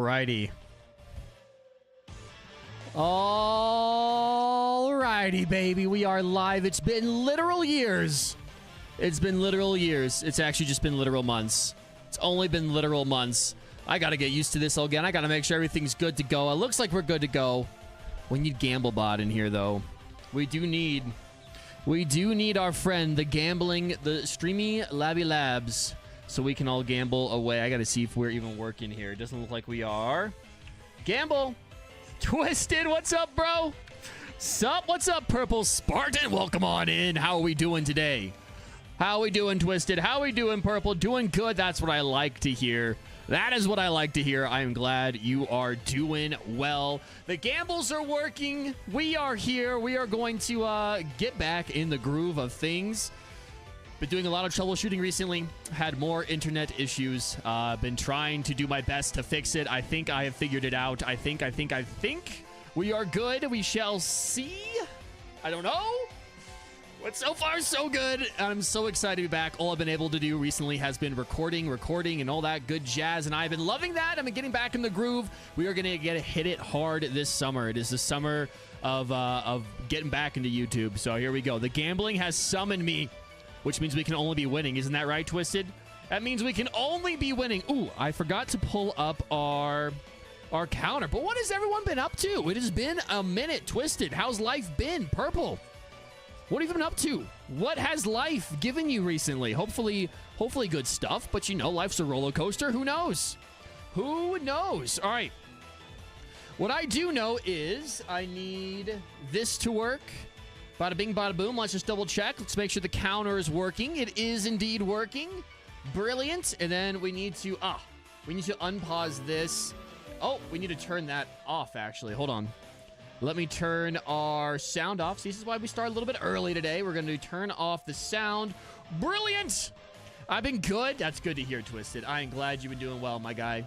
Righty. Alrighty, baby. We are live. It's been literal years. It's been literal years. It's actually just been literal months. It's only been literal months. I gotta get used to this again. I gotta make sure everything's good to go. It looks like we're good to go. We need Gamblebot in here, though. We do need our friend, the Streamlabs Labs, so we can all gamble away. I gotta see if we're even working here. It doesn't look like we are. Gamble. Twisted, what's up, bro? Sup? What's up, Purple Spartan? Welcome on in. How are we doing today? How are we doing, Twisted? How are we doing, Purple? Doing good. That's what I like to hear. That is what I like to hear. I am glad you are doing well. The gambles are working. We are here. We are going to get back in the groove of things. Been doing a lot of troubleshooting recently. Had more internet issues. Been trying to do my best to fix it. I think I have figured it out. I think we are good. We shall see. I don't know. But so far, so good. I'm so excited to be back. All I've been able to do recently has been recording, and all that good jazz, and I've been loving that. I've been getting back in the groove. We are going to hit it hard this summer. It is the summer of getting back into YouTube. So here we go. The gambling has summoned me, which means we can only be winning. Isn't that right, Twisted? That means we can only be winning. Ooh, I forgot to pull up our counter. But what has everyone been up to? It has been a minute, Twisted. How's life been? Purple. What have you been up to? What has life given you recently? Hopefully good stuff. But you know, life's a roller coaster. Who knows? Who knows? All right. What I do know is I need this to work. Bada bing, bada boom. Let's just double check. Let's make sure the counter is working. It is indeed working. Brilliant. And then we need to unpause this. Oh, we need to turn that off, actually. Hold on. Let me turn our sound off. See, this is why we start a little bit early today. We're going to turn off the sound. Brilliant. I've been good. That's good to hear, Twisted. I am glad you've been doing well, my guy.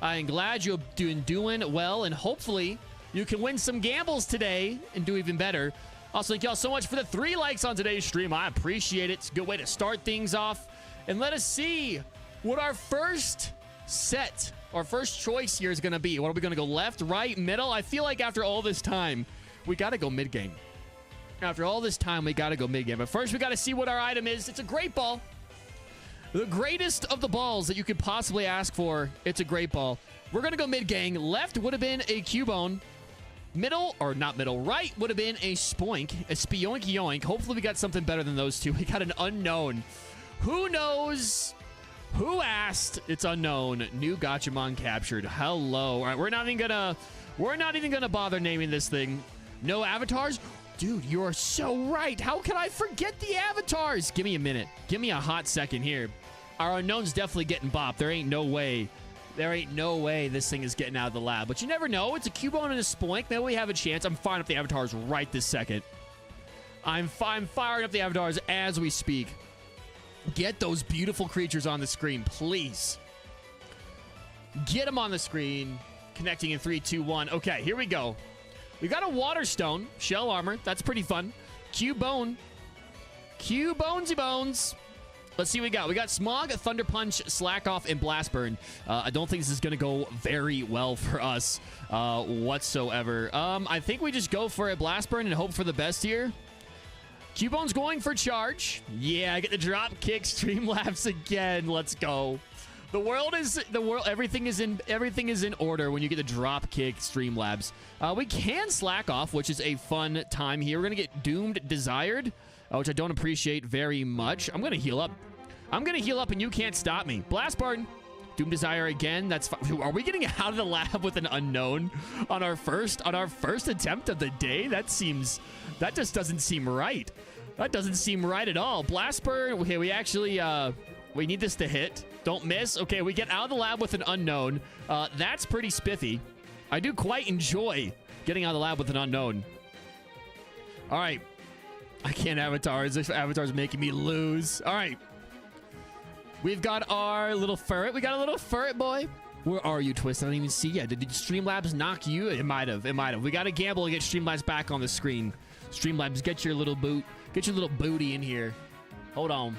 I am glad you've been doing well, and hopefully you can win some gambles today and do even better. Also, thank y'all so much for the 3 likes on today's stream. I appreciate it. It's a good way to start things off. And let us see what our first set, our first choice here is going to be. What are we going to go? Left, right, middle? I feel like after all this time, we got to go mid-game. After all this time, we got to go mid-game. But first, we got to see what our item is. It's a great ball. The greatest of the balls that you could possibly ask for. It's a great ball. We're going to go mid-gang. Left would have been a Cubone. Middle, or not middle, right would have been a Spoink, a Spioink Yoink. Hopefully we got something better than those two. We got an unknown. Who knows? Who asked? It's unknown. New Gachamon captured. Hello. All right, we're not even gonna bother naming this thing. No avatars? Dude, you are so right. How can I forget the avatars? Give me a minute. Give me a hot second here. Our unknown's definitely getting bopped. There ain't no way this thing is getting out of the lab. But you never know. It's a Cubone and a Spoink. Maybe we have a chance. I'm firing up the avatars right this second. I'm firing up the avatars as we speak. Get those beautiful creatures on the screen, please. Get them on the screen. Connecting in 3, 2, 1. Okay, here we go. We got a Water Stone. Shell Armor. That's pretty fun. Cubone. Cubonesy Bones. Let's see what we got. We got Smog, Thunder Punch, Slack Off, and Blast Burn. I don't think this is going to go very well for us whatsoever. I think we just go for a Blast Burn and hope for the best here. Cubone's going for charge. Yeah, I get the drop kick Streamlabs again. Let's go. Everything is in order when you get the drop kick Streamlabs. We can Slack Off, which is a fun time here. We're going to get Doomed Desired, which I don't appreciate very much. I'm going to heal up. And you can't stop me. Blast Burn. Doom Desire again. That's fine. Are we getting out of the lab with an unknown on our first attempt of the day? That just doesn't seem right. That doesn't seem right at all. Blast Burn. Okay, we actually we need this to hit. Don't miss. Okay, we get out of the lab with an unknown. That's pretty spiffy. I do quite enjoy getting out of the lab with an unknown. All right. I can't avatars. This avatar's making me lose. All right. We've got our little ferret. We got a little ferret boy. Where are you, Twist? I don't even see yet. Did Streamlabs knock you? It might have. We got to gamble and get Streamlabs back on the screen. Streamlabs, get your little booty in here. Hold on.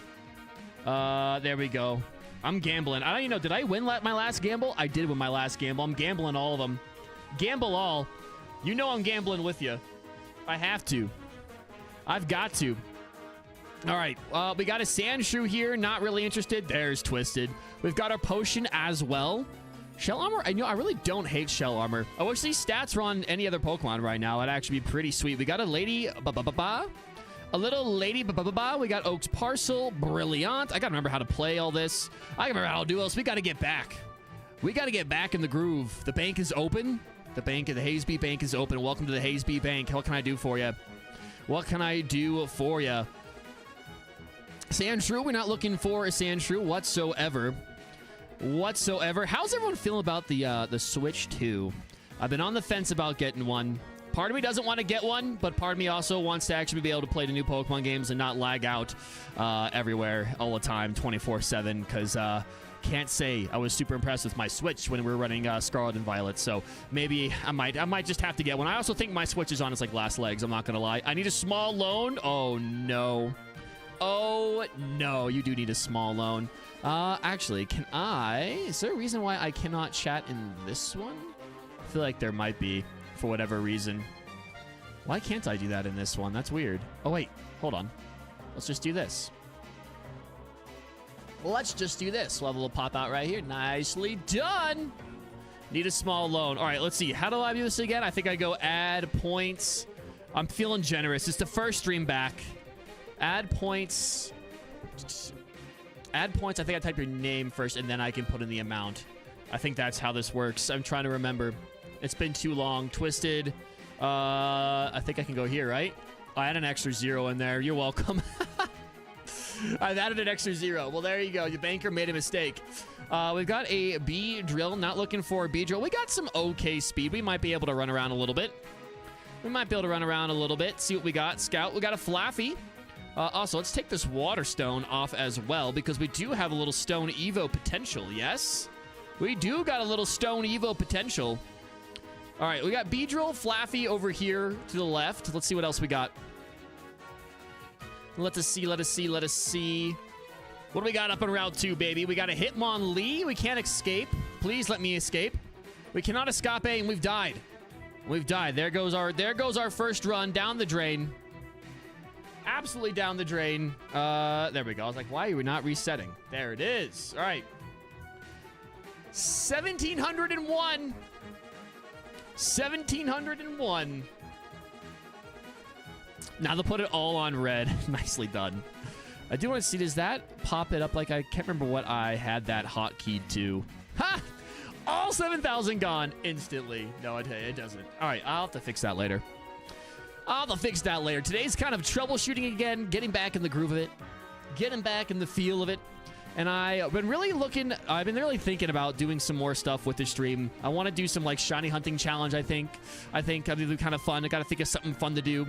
There we go. I'm gambling. I don't even know. Did I win my last gamble? I did win my last gamble. I'm gambling all of them. Gamble all. You know I'm gambling with you. I have to. I've got to. All right. We got a sand shrew here. Not really interested. There's Twisted. We've got our potion as well. Shell armor? I really don't hate shell armor. I wish these stats were on any other Pokemon right now. It'd actually be pretty sweet. We got a lady. A little lady. We got Oak's Parcel. Brilliant. I got to remember how to play all this. I can remember how to do this. We got to get back. We got to get back in the groove. The bank is open. The HayezB bank is open. Welcome to the HayezB bank. What can I do for you? What can I do for you? Sand shrew. We're not looking for a sand shrew whatsoever. How's everyone feeling about the Switch 2? I've been on the fence about getting one. Part of me doesn't want to get one, but part of me also wants to actually be able to play the new Pokemon games and not lag out everywhere all the time, 24/7. Because can't say I was super impressed with my Switch when we were running Scarlet and Violet. So maybe I might just have to get one. I also think my Switch is on its last legs. I'm not gonna lie. I need a small loan. Oh no. Oh no, you do need a small loan. Actually, is there a reason why I cannot chat in this one? I feel like there might be, for whatever reason. Why can't I do that in this one? That's weird. Oh wait, hold on. Let's just do this. Let's just do this. Level will pop out right here. Nicely done. Need a small loan. All right, let's see. How do I do this again? I think I go add points. I'm feeling generous. It's the first stream back. Add points. Add points. I think I type your name first, and then I can put in the amount. I think that's how this works. I'm trying to remember. It's been too long. Twisted. I think I can go here, right? I add an extra 0 in there. You're welcome. I've added an extra 0. Well, there you go. Your banker made a mistake. We've got a B drill. Not looking for a B drill. We got some okay speed. We might be able to run around a little bit. See what we got. Scout. We got a Flaffy. Also, let's take this water stone off as well, because we do have a little stone Evo potential, yes? We do got a little stone Evo potential. All right, we got Beedrill, Flaffy over here to the left. Let's see what else we got. Let us see. What do we got up on Route 2, baby? We got a Hitmonlee. We can't escape. Please let me escape. We cannot escape, and we've died. There goes our first run down the drain. Absolutely down the drain. There we go. I was like, why are we not resetting? There it is. All right. 1,701. 1,701. Now they'll put it all on red. Nicely done. I do want to see, does that pop it up? Like, I can't remember what I had that hotkeyed to. Ha! All 7,000 gone instantly. No, it doesn't. All right, I'll have to fix that later. Today's kind of troubleshooting again, getting back in the groove of it, getting back in the feel of it. And I've been really thinking about doing some more stuff with the stream. I want to do some shiny hunting challenge, I think that'd be kind of fun. I got to think of something fun to do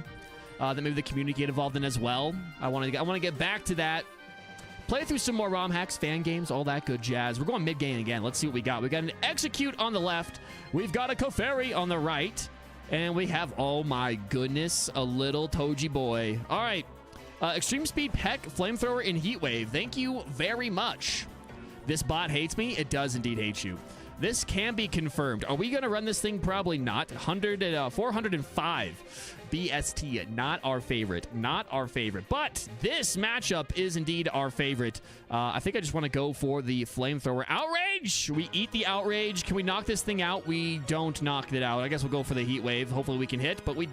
that maybe the community get involved in as well. I want to get back to that. Play through some more ROM hacks, fan games, all that good jazz. We're going mid-game again. Let's see what we got. We got an Execute on the left. We've got a Koferi on the right. And we have, oh my goodness, a little Toji boy. All right. Extreme Speed, Peck, Flamethrower, and Heat Wave. Thank you very much. This bot hates me. It does indeed hate you. This can be confirmed. Are we going to run this thing? Probably not. 405 BST. Not our favorite. But this matchup is indeed our favorite. I think I just want to go for the Flamethrower. Outrage! We eat the Outrage. Can we knock this thing out? We don't knock it out. I guess we'll go for the Heat Wave. Hopefully we can hit, but we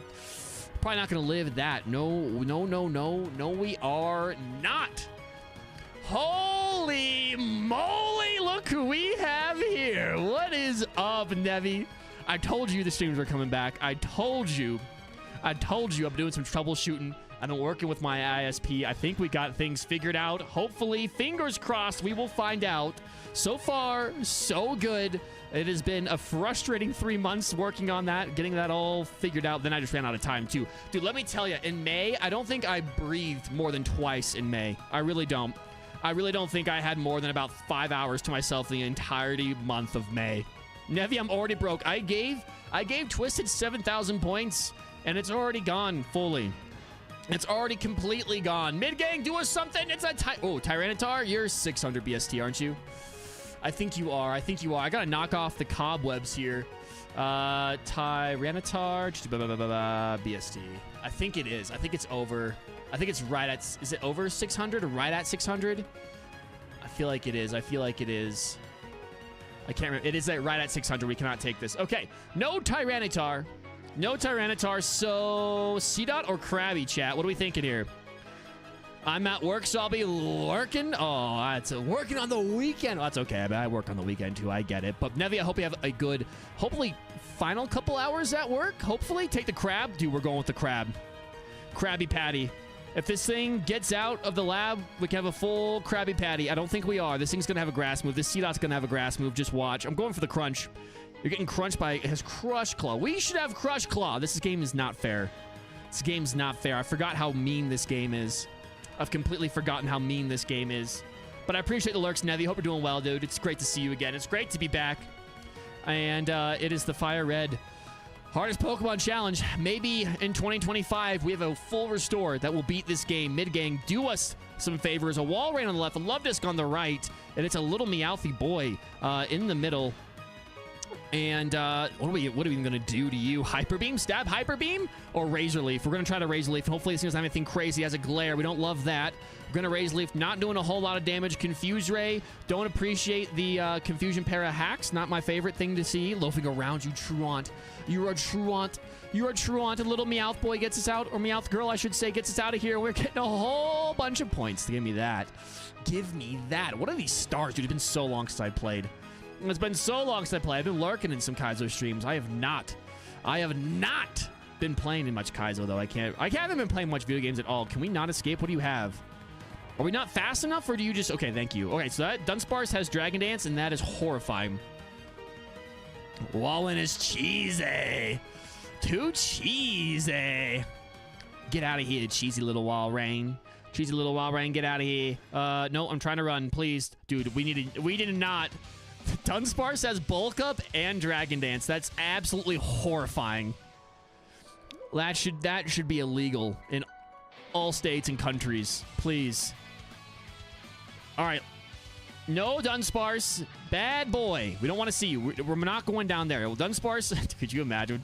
probably not going to live that. No, we are not. Holy moly, look who we have here. What is up, Nevi? I told you the streams were coming back. I told you I'm doing some troubleshooting. I've been working with my ISP. I think we got things figured out. Hopefully, fingers crossed, we will find out. So far, so good. It has been a frustrating 3 months working on that, getting that all figured out. Then I just ran out of time, too. Dude, let me tell you, in May, I don't think I breathed more than twice in May. I really don't. I really don't think I had more than about 5 hours to myself the entirety month of May. Nevi, I'm already broke. I gave Twisted 7,000 points, and it's already gone fully. It's already completely gone. Mid-gang, do us something. It's a Tyranitar. You're 600 BST, aren't you? I think you are. I think you are. I gotta knock off the cobwebs here. Tyranitar. BST. I think it is. I think it's over. I think it's right at... Is it over 600 or right at 600? I feel like it is. I feel like it is. I can't remember. It is right at 600. We cannot take this. Okay. No Tyranitar. No Tyranitar, so C-Dot or Krabby, chat? What are we thinking here? I'm at work, so I'll be lurking. Oh, that's working on the weekend. Oh, that's okay. I work on the weekend, too. I get it. But, Nevi, I hope you have a good, hopefully, final couple hours at work. Hopefully. Take the crab. Dude, we're going with the crab. Krabby Patty. If this thing gets out of the lab, we can have a full Krabby Patty. I don't think we are. This thing's going to have a grass move. This C-Dot's going to have a grass move. Just watch. I'm going for the crunch. You're getting crunched by... It has Crush Claw. We should have Crush Claw. This game is not fair. This game's not fair. I forgot how mean this game is. I've completely forgotten how mean this game is. But I appreciate the lurks, Nevi. Hope you're doing well, dude. It's great to see you again. It's great to be back. And it is the FireRed Hardest Pokemon Challenge. Maybe in 2025, we have a full restore that will beat this game. Mid-gang, do us some favors. A Wall Rain on the left, a Love Disc on the right, and it's a little Meowthy boy in the middle. And what are we even going to do to you? Hyper Beam? Stab Hyper Beam? Or Razor Leaf? We're going to try to Razor Leaf. Hopefully, this doesn't have anything crazy. It has a Glare. We don't love that. We're going to Razor Leaf. Not doing a whole lot of damage. Confuse Ray. Don't appreciate the Confusion Para hacks. Not my favorite thing to see. Loafing around you, Truant. You're a Truant. You're a Truant. A little Meowth boy gets us out. Or Meowth girl, I should say, gets us out of here. We're getting a whole bunch of points. Give me that. Give me that. What are these stars, dude? It's been so long since I played. It's been so long since I played. I've been lurking in some Kaizo streams. I have not been playing in much Kaizo, though. I haven't been playing much video games at all. Can we not escape? What do you have? Are we not fast enough, or do you just... Okay, thank you. Okay, so that Dunsparce has Dragon Dance, and that is horrifying. Wallen is cheesy. Too cheesy. Get out of here, cheesy little Walrein. Cheesy little Walrein, get out of here. No, I'm trying to run, please. Dude, we did not... Dunsparce has Bulk Up and Dragon Dance. That's absolutely horrifying. That should be illegal in all states and countries. Please. All right. No Dunsparce. Bad boy. We don't want to see you. We're not going down there. Well, Dunsparce, could you imagine?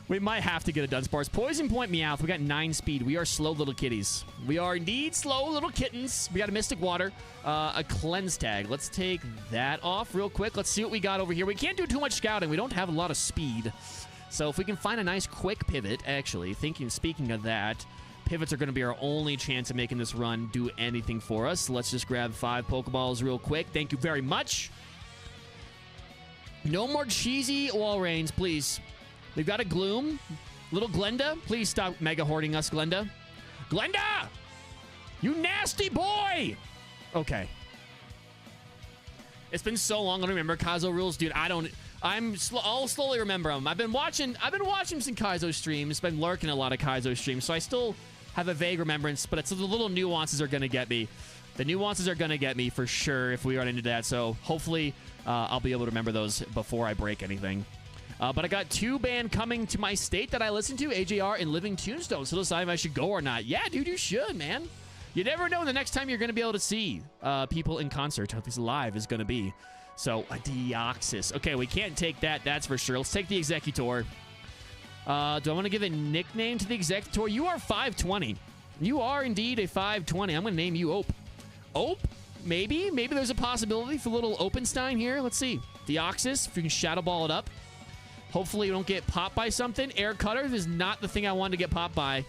We might have to get a Dunsparce. Poison Point Meowth. We got 9 speed. We are slow little kitties. We are indeed slow little kittens. We got a Mystic Water. A Cleanse Tag. Let's take that off real quick. Let's see what we got over here. We can't do too much scouting. We don't have a lot of speed. So if we can find a nice quick pivot, actually, speaking of that, pivots are going to be our only chance of making this run do anything for us. So let's just grab 5 Pokeballs real quick. Thank you very much. No more cheesy Walreins, please. We've got a Gloom. Little Glenda. Please stop mega hoarding us, Glenda. Glenda! You nasty boy! Okay. It's been so long I don't remember Kaizo rules, dude. I'll slowly remember them. I've been watching some Kaizo streams. Been lurking a lot of Kaizo streams, so I still have a vague remembrance, but it's the little nuances are going to get me. The nuances are going to get me for sure if we run into that, so hopefully I'll be able to remember those before I break anything. But I got 2 band coming to my state that I listen to, AJR and Living Tombstone. So decide if I should go or not. Yeah, dude, you should, man. You never know the next time you're going to be able to see people in concert. How this live is going to be. So, a Deoxys. Okay, we can't take that, that's for sure. Let's take the Executor. Do I want to give a nickname to the Executor? You are 520. You are indeed a 520. I'm going to name you Ope. Ope? Maybe? Maybe there's a possibility for little Openstein here. Let's see. Deoxys, if you can Shadow Ball it up. Hopefully you don't get popped by something. Air Cutter is not the thing I wanted to get popped by.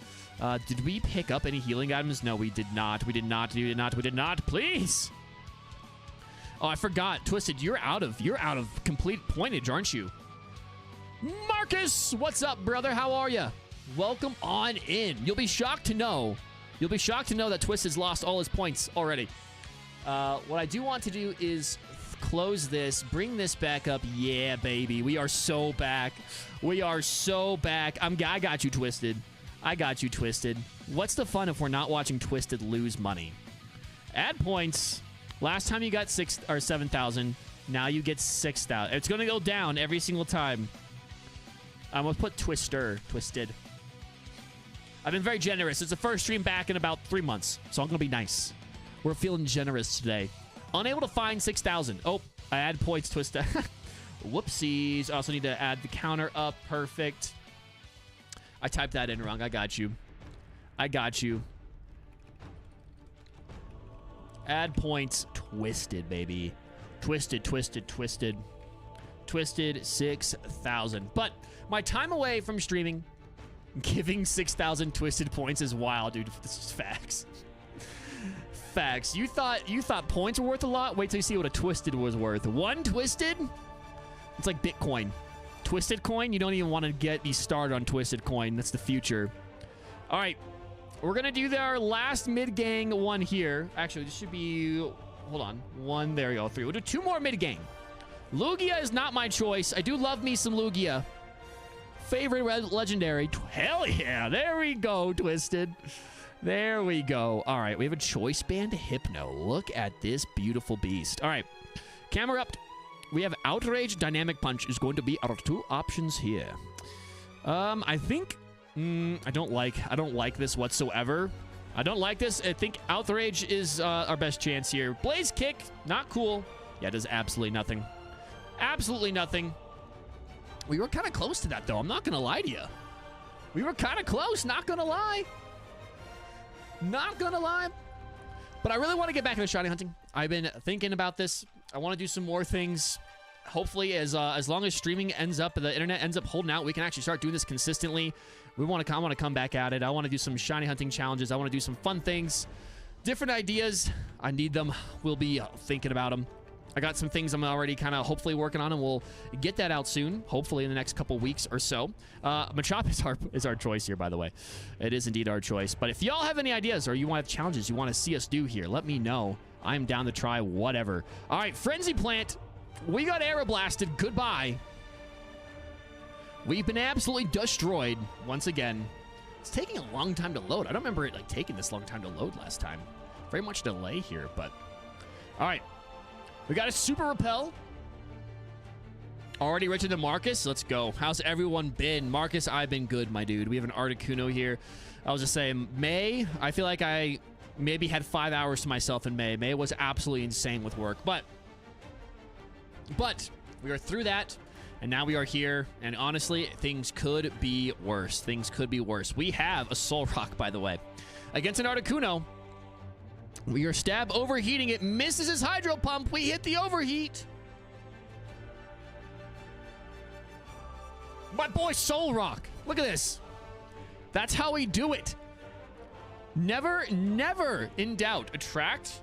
Did we pick up any healing items? No, we did not. We did not. We did not. We did not. Please. Oh, I forgot. Twisted, you're out of complete pointage, aren't you? Marcus, what's up, brother? How are you? Welcome on in. You'll be shocked to know. You'll be shocked to know that Twisted's lost all his points already. What I do want to do is close this, bring this back up. Yeah, baby. We are so back. We are so back. I got you, Twisted. I got you, Twisted. What's the fun if we're not watching Twisted lose money? Add points. Last time you got 6 or 7,000. Now you get 6,000. It's going to go down every single time. I'm going to put Twisted. I've been very generous. It's the first stream back in about 3 months, so I'm going to be nice. We're feeling generous today. Unable to find 6,000. Oh, I add points twist. Whoopsies. I also need to add the counter up. Perfect. I typed that in wrong. I got you. I got you. Add points. Twisted, baby. Twisted, twisted, twisted. Twisted 6,000. But my time away from streaming, giving 6,000 twisted points is wild, dude. This is facts. Facts. You thought points were worth a lot? Wait till you see what a twisted was worth. One twisted? It's like Bitcoin. Twisted coin? You don't even want to get me started on twisted coin. That's the future. All right. We're going to do our last mid-gang one here. Actually, this should be... Hold on. One. There we go. 3. We'll do 2 more mid-gang. Lugia is not my choice. I do love me some Lugia. Favorite legendary. Hell yeah. There we go, Twisted. There we go. All right. We have a choice band Hypno. Look at this beautiful beast. All right. Camera up. We have Outrage, Dynamic Punch is going to be our 2 options here. I think... I don't like this whatsoever. I don't like this. I think Outrage is our best chance here. Blaze Kick, not cool. Yeah, it does absolutely nothing. Absolutely nothing. We were kind of close to that, though. I'm not going to lie to you. We were kind of close, not going to lie. Not going to lie. But I really want to get back into shiny hunting. I've been thinking about this. I want to do some more things. Hopefully, as long as streaming ends up, the internet ends up holding out, we can actually start doing this consistently. I want to come back at it. I want to do some shiny hunting challenges. I want to do some fun things. Different ideas. I need them. We'll be thinking about them. I got some things I'm already kind of hopefully working on, and we'll get that out soon, hopefully in the next couple weeks or so. Machop is our choice here, by the way. It is indeed our choice. But if y'all have any ideas or you want challenges you want to see us do here, let me know. I'm down to try whatever. All right, Frenzy Plant. We got aeroblasted. Goodbye. We've been absolutely destroyed once again. It's taking a long time to load. I don't remember it taking this long time to load last time. Very much delay here, but... All right. We got a Super Repel. Already richer than Marcus. Let's go. How's everyone been? Marcus, I've been good, my dude. We have an Articuno here. I was just saying, May, I feel like I maybe had 5 hours to myself in May. May was absolutely insane with work, but we are through that, and now we are here, and honestly, things could be worse. Things could be worse. We have a Soul Rock, by the way. Against an Articuno, we are stab overheating. It misses his Hydro Pump. We hit the overheat. My boy Soul Rock. Look at this. That's how we do it. Never, never in doubt. Attract.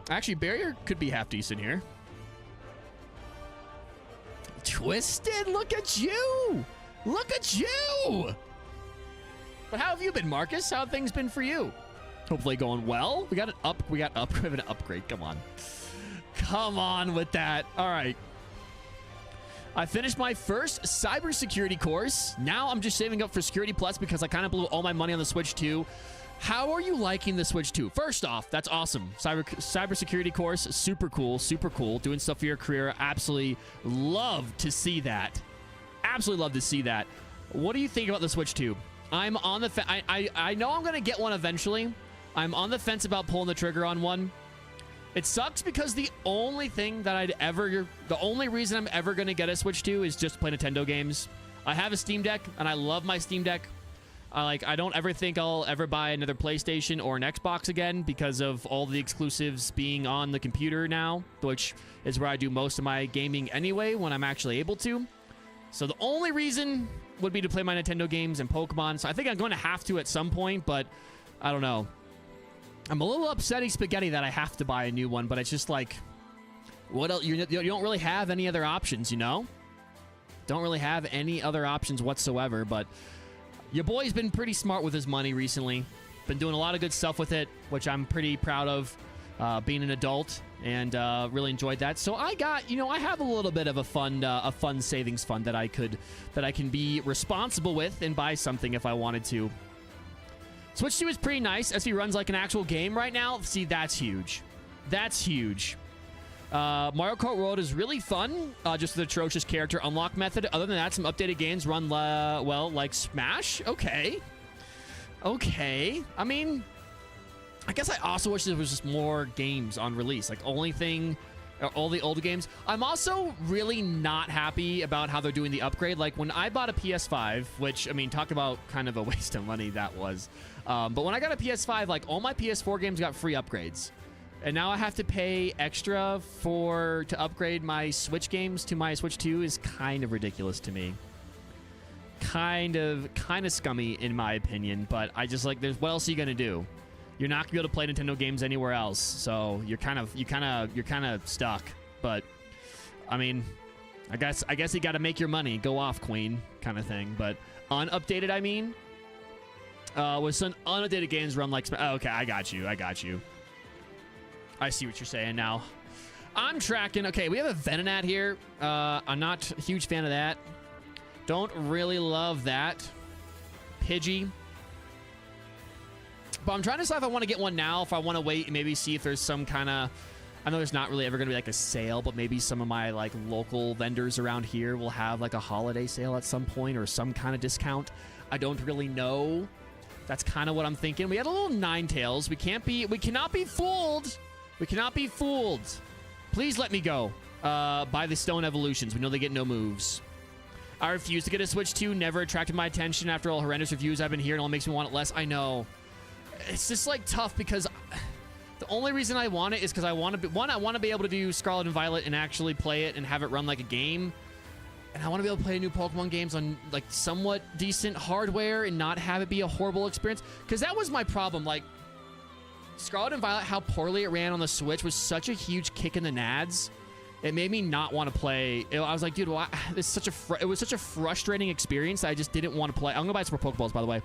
Actually, Barrier could be half decent here. Twisted, look at you. Look at you. But how have you been, Marcus? How have things been for you? Hopefully going well. We got an upgrade. Come on. Come on with that. All right. I finished my first cybersecurity course. Now I'm just saving up for Security Plus because I kind of blew all my money on the Switch 2. How are you liking the Switch 2? First off, that's awesome. Cybersecurity course, super cool, super cool. Doing stuff for your career. Absolutely love to see that. Absolutely love to see that. What do you think about the Switch 2? I'm on the I know I'm going to get one eventually. I'm on the fence about pulling the trigger on one. It sucks because the only reason I'm ever going to get a Switch 2 is just to play Nintendo games. I have a Steam Deck, and I love my Steam Deck. I don't ever think I'll ever buy another PlayStation or an Xbox again because of all the exclusives being on the computer now, which is where I do most of my gaming anyway when I'm actually able to. So the only reason would be to play my Nintendo games and Pokemon. So I think I'm going to have to at some point, but I don't know. I'm a little upsetting spaghetti that I have to buy a new one, but it's just like, what else? You don't really have any other options, you know? Don't really have any other options whatsoever, but your boy's been pretty smart with his money recently. Been doing a lot of good stuff with it, which I'm pretty proud of, being an adult, and really enjoyed that. So I got, I have a little bit of a fun savings fund that I can be responsible with and buy something if I wanted to. Switch 2 is pretty nice. SV runs like an actual game right now. See, that's huge. That's huge. Mario Kart World is really fun. Just the atrocious character unlock method. Other than that, some updated games run, well, like Smash. Okay. Okay. I mean, I guess I also wish there was just more games on release. Like, all the old games. I'm also really not happy about how they're doing the upgrade. Like, when I bought a PS5, which, I mean, talk about kind of a waste of money that was. But when I got a PS5, like, all my PS4 games got free upgrades. And now I have to pay extra to upgrade my Switch games to my Switch 2 is kind of ridiculous to me. Kind of scummy in my opinion, but I just like, what else are you gonna do? You're not gonna be able to play Nintendo games anywhere else, so you're kind of stuck. But I mean, I guess you got to make your money, go off, Queen, kind of thing. But unupdated, I mean, with some unupdated games run like, okay, I got you. I see what you're saying now. I'm tracking. Okay, we have a Venonat here. I'm not a huge fan of that. Don't really love that. Pidgey. But I'm trying to decide if I want to get one now, if I want to wait and maybe see if there's some kind of... I know there's not really ever going to be like a sale, but maybe some of my like local vendors around here will have like a holiday sale at some point or some kind of discount. I don't really know. That's kind of what I'm thinking. We had a little Ninetales. We cannot be fooled. We cannot be fooled. Please let me go. By the Stone Evolutions. We know they get no moves. I refuse to get a Switch 2. Never attracted my attention after all horrendous reviews I've been hearing. It only makes me want it less. I know. It's just like tough because the only reason I want it is because I want to be able to do Scarlet and Violet and actually play it and have it run like a game. And I want to be able to play new Pokemon games on like somewhat decent hardware and not have it be a horrible experience. Because that was my problem. Like Scarlet and Violet, how poorly it ran on the Switch was such a huge kick in the nads. It made me not want to play. I was like, dude, why? It was such a frustrating experience that I just didn't want to play. I'm going to buy some more Pokeballs, by the way.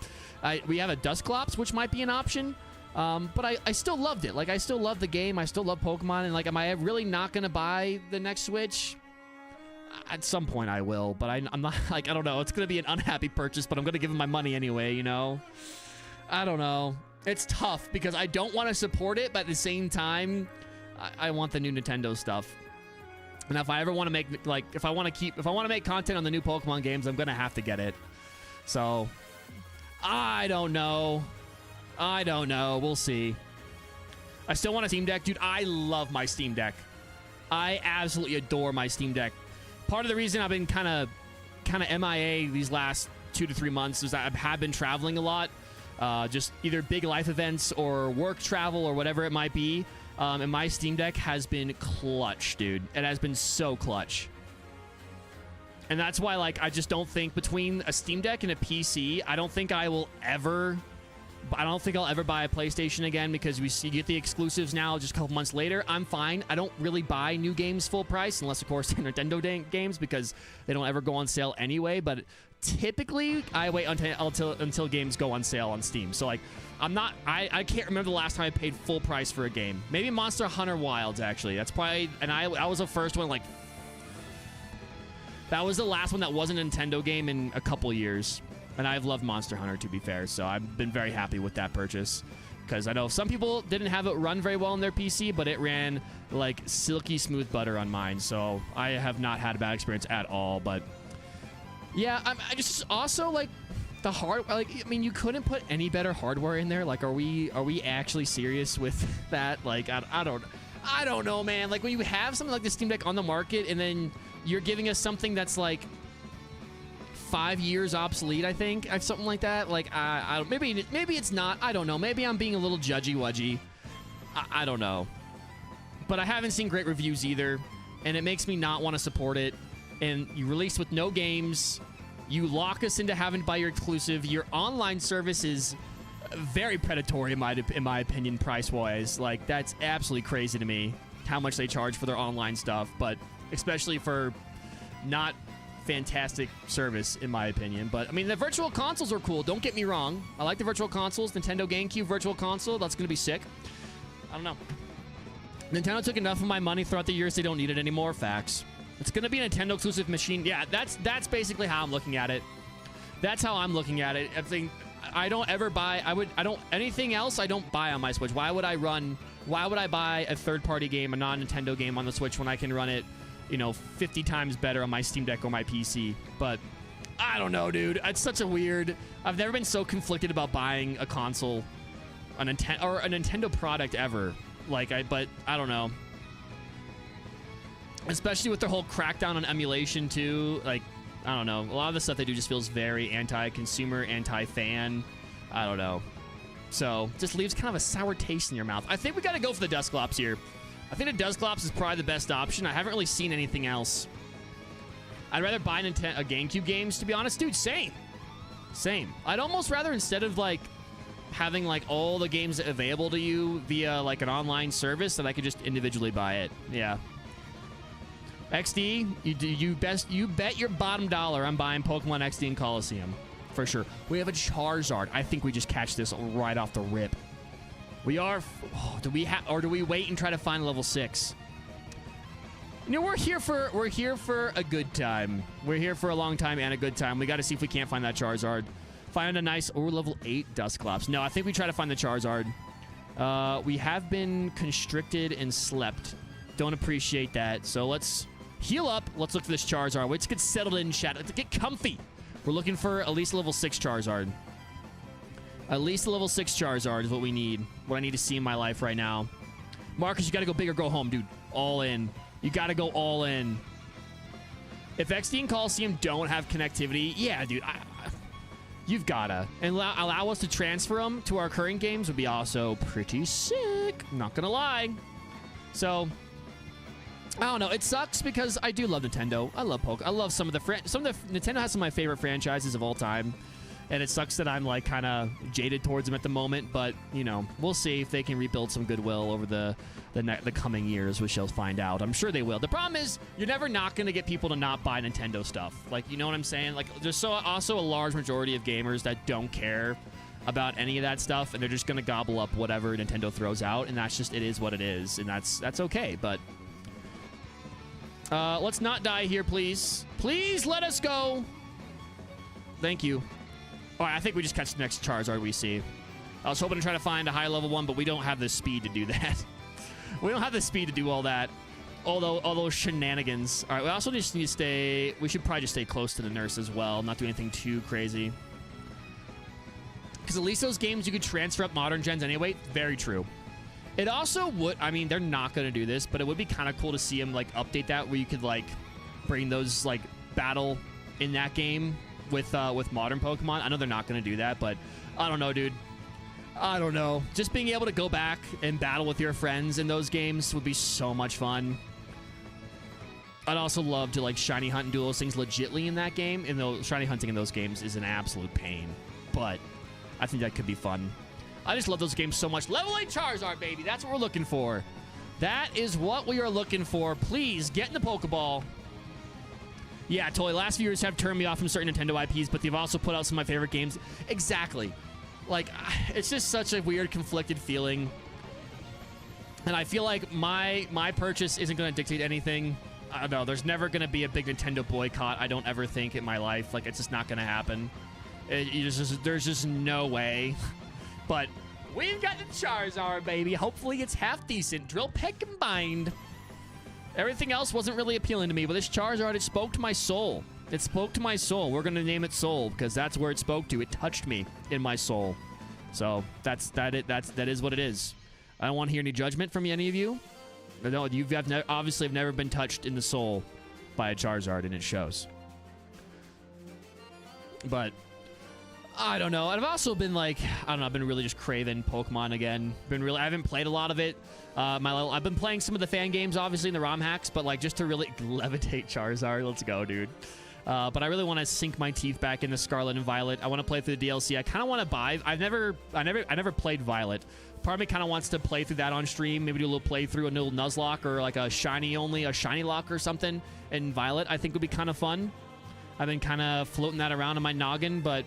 We have a Dusclops, which might be an option. But I still loved it. Like, I still love the game. I still love Pokemon. And, like, am I really not going to buy the next Switch? At some point, I will. But I'm not, like, I don't know. It's going to be an unhappy purchase, but I'm going to give him my money anyway, you know? I don't know. It's tough because I don't want to support it, but at the same time, I want the new Nintendo stuff. And if I ever want to make, like, if I want to make content on the new Pokemon games, I'm going to have to get it. So, I don't know. We'll see. I still want a Steam Deck. Dude, I love my Steam Deck. I absolutely adore my Steam Deck. Part of the reason I've been kind of MIA these last 2 to 3 months is that I have been traveling a lot. Just either big life events or work travel or whatever it might be. And my Steam Deck has been clutch, dude. It has been so clutch. And that's why, like, I just don't think between a Steam Deck and a PC, I don't think I'll ever buy a PlayStation again because you get the exclusives now just a couple months later. I'm fine. I don't really buy new games full price unless, of course, they're Nintendo games because they don't ever go on sale anyway. But typically, I wait until games go on sale on Steam. So, like, I can't remember the last time I paid full price for a game. Maybe Monster Hunter Wilds, actually. That's probably... And I was the first one, like... That was the last one that wasn't a Nintendo game in a couple years. And I've loved Monster Hunter, to be fair. So I've been very happy with that purchase. Because I know some people didn't have it run very well on their PC, but it ran like silky smooth butter on mine. So I have not had a bad experience at all. But yeah, I just also like... The like, I mean, you couldn't put any better hardware in there. Like, are we actually serious with that? Like, I don't know, man. Like, when you have something like the Steam Deck on the market and then you're giving us something that's like 5 years obsolete, I think, something like that. Like, maybe it's not. I don't know. Maybe I'm being a little judgy-wudgy. I don't know. But I haven't seen great reviews either, and it makes me not want to support it. And you release with no games. You lock us into having to buy your exclusive. Your online service is very predatory, in my opinion, price-wise. Like, that's absolutely crazy to me, how much they charge for their online stuff. But especially for not fantastic service, in my opinion. But, I mean, the virtual consoles are cool. Don't get me wrong. I like the virtual consoles. Nintendo GameCube virtual console. That's going to be sick. I don't know. Nintendo took enough of my money throughout the years they don't need it anymore. Facts. It's going to be a Nintendo exclusive machine. Yeah, that's basically how I'm looking at it. That's how I'm looking at it. I don't ever buy... anything else I don't buy on my Switch. Why would I buy a third-party game, a non-Nintendo game on the Switch when I can run it, you know, 50 times better on my Steam Deck or my PC? But I don't know, dude. It's such a weird... I've never been so conflicted about buying a console, a Nintendo product ever. But I don't know. Especially with their whole crackdown on emulation, too. Like, I don't know. A lot of the stuff they do just feels very anti-consumer, anti-fan. I don't know. So, just leaves kind of a sour taste in your mouth. I think we got to go for the Dusclops here. I think the Dusclops is probably the best option. I haven't really seen anything else. I'd rather buy GameCube games, to be honest. Dude, same. Same. I'd almost rather, instead of, like, having, like, all the games available to you via, like, an online service, that I could just individually buy it. Yeah. XD, you bet your bottom dollar I'm buying Pokemon XD and Coliseum. For sure. We have a Charizard. I think we just catch this right off the rip. We are... Oh, do we wait and try to find level 6? You know, we're here for a good time. We're here for a long time and a good time. We got to see if we can't find that Charizard. Find a nice level 8 Dusclops. No, I think we try to find the Charizard. We have been constricted and slept. Don't appreciate that. So let's heal up. Let's look for this Charizard. Let's get settled in, chat. Let's get comfy. We're looking for at least a level 6 Charizard. At least a level 6 Charizard is what we need. What I need to see in my life right now. Marcus, you got to go big or go home, dude. All in. You got to go all in. If XD and Coliseum don't have connectivity, yeah, dude, you've got to. And allow us to transfer them to our current games would be also pretty sick. Not going to lie. So, I don't know. It sucks because I do love Nintendo. I love Pokemon. I love some of the... Nintendo has some of my favorite franchises of all time. And it sucks that I'm, like, kind of jaded towards them at the moment. But, you know, we'll see if they can rebuild some goodwill over the coming years. We shall find out. I'm sure they will. The problem is, you're never not going to get people to not buy Nintendo stuff. Like, you know what I'm saying? Like, there's also a large majority of gamers that don't care about any of that stuff. And they're just going to gobble up whatever Nintendo throws out. And that's just, it is what it is. And that's okay. But let's not die here, please. Please let us go. Thank you. All right, I think we just catch the next Charizard we see. I was hoping to try to find a high-level one, but we don't have the speed to do that. We don't have the speed to do all that. All those shenanigans. All right, we also just need to stay... We should probably just stay close to the nurse as well, not do anything too crazy. Because at least those games you could transfer up modern gens anyway. Very true. It also would... I mean, they're not going to do this, but it would be kind of cool to see them, like, update that where you could, like, bring those, like, battle in that game with modern Pokemon. I know they're not going to do that, but I don't know, dude. I don't know. Just being able to go back and battle with your friends in those games would be so much fun. I'd also love to, like, shiny hunt and do those things legitly in that game. And though shiny hunting in those games is an absolute pain, but I think that could be fun. I just love those games so much. Level 8 Charizard, baby. That's what we're looking for. That is what we are looking for. Please get in the Pokeball. Yeah, totally. Last few years have turned me off from certain Nintendo IPs, but they've also put out some of my favorite games. Exactly. Like, it's just such a weird, conflicted feeling. And I feel like my purchase isn't going to dictate anything. I don't know. There's never going to be a big Nintendo boycott, I don't ever think, in my life. Like, it's just not going to happen. There's just no way. But we've got the Charizard, baby. Hopefully it's half decent. Drill Peck combined. Everything else wasn't really appealing to me, but this Charizard, it spoke to my soul. It spoke to my soul. We're going to name it Soul because that's where it spoke to. It touched me in my soul. So that is what it is. I don't want to hear any judgment from any of you. No, obviously have never been touched in the soul by a Charizard, and it shows. But I don't know. I've also been like, I don't know, I've been really just craving Pokemon again. I haven't played a lot of it. I've been playing some of the fan games, obviously, in the ROM hacks, but like just to really levitate Charizard. Let's go, dude. But I really want to sink my teeth back into Scarlet and Violet. I want to play through the DLC. I kind of want to buy. I never played Violet. Part of me kind of wants to play through that on stream. Maybe do a little playthrough, a little Nuzlocke or like a shiny lock or something. And Violet, I think would be kind of fun. I've been kind of floating that around in my noggin, but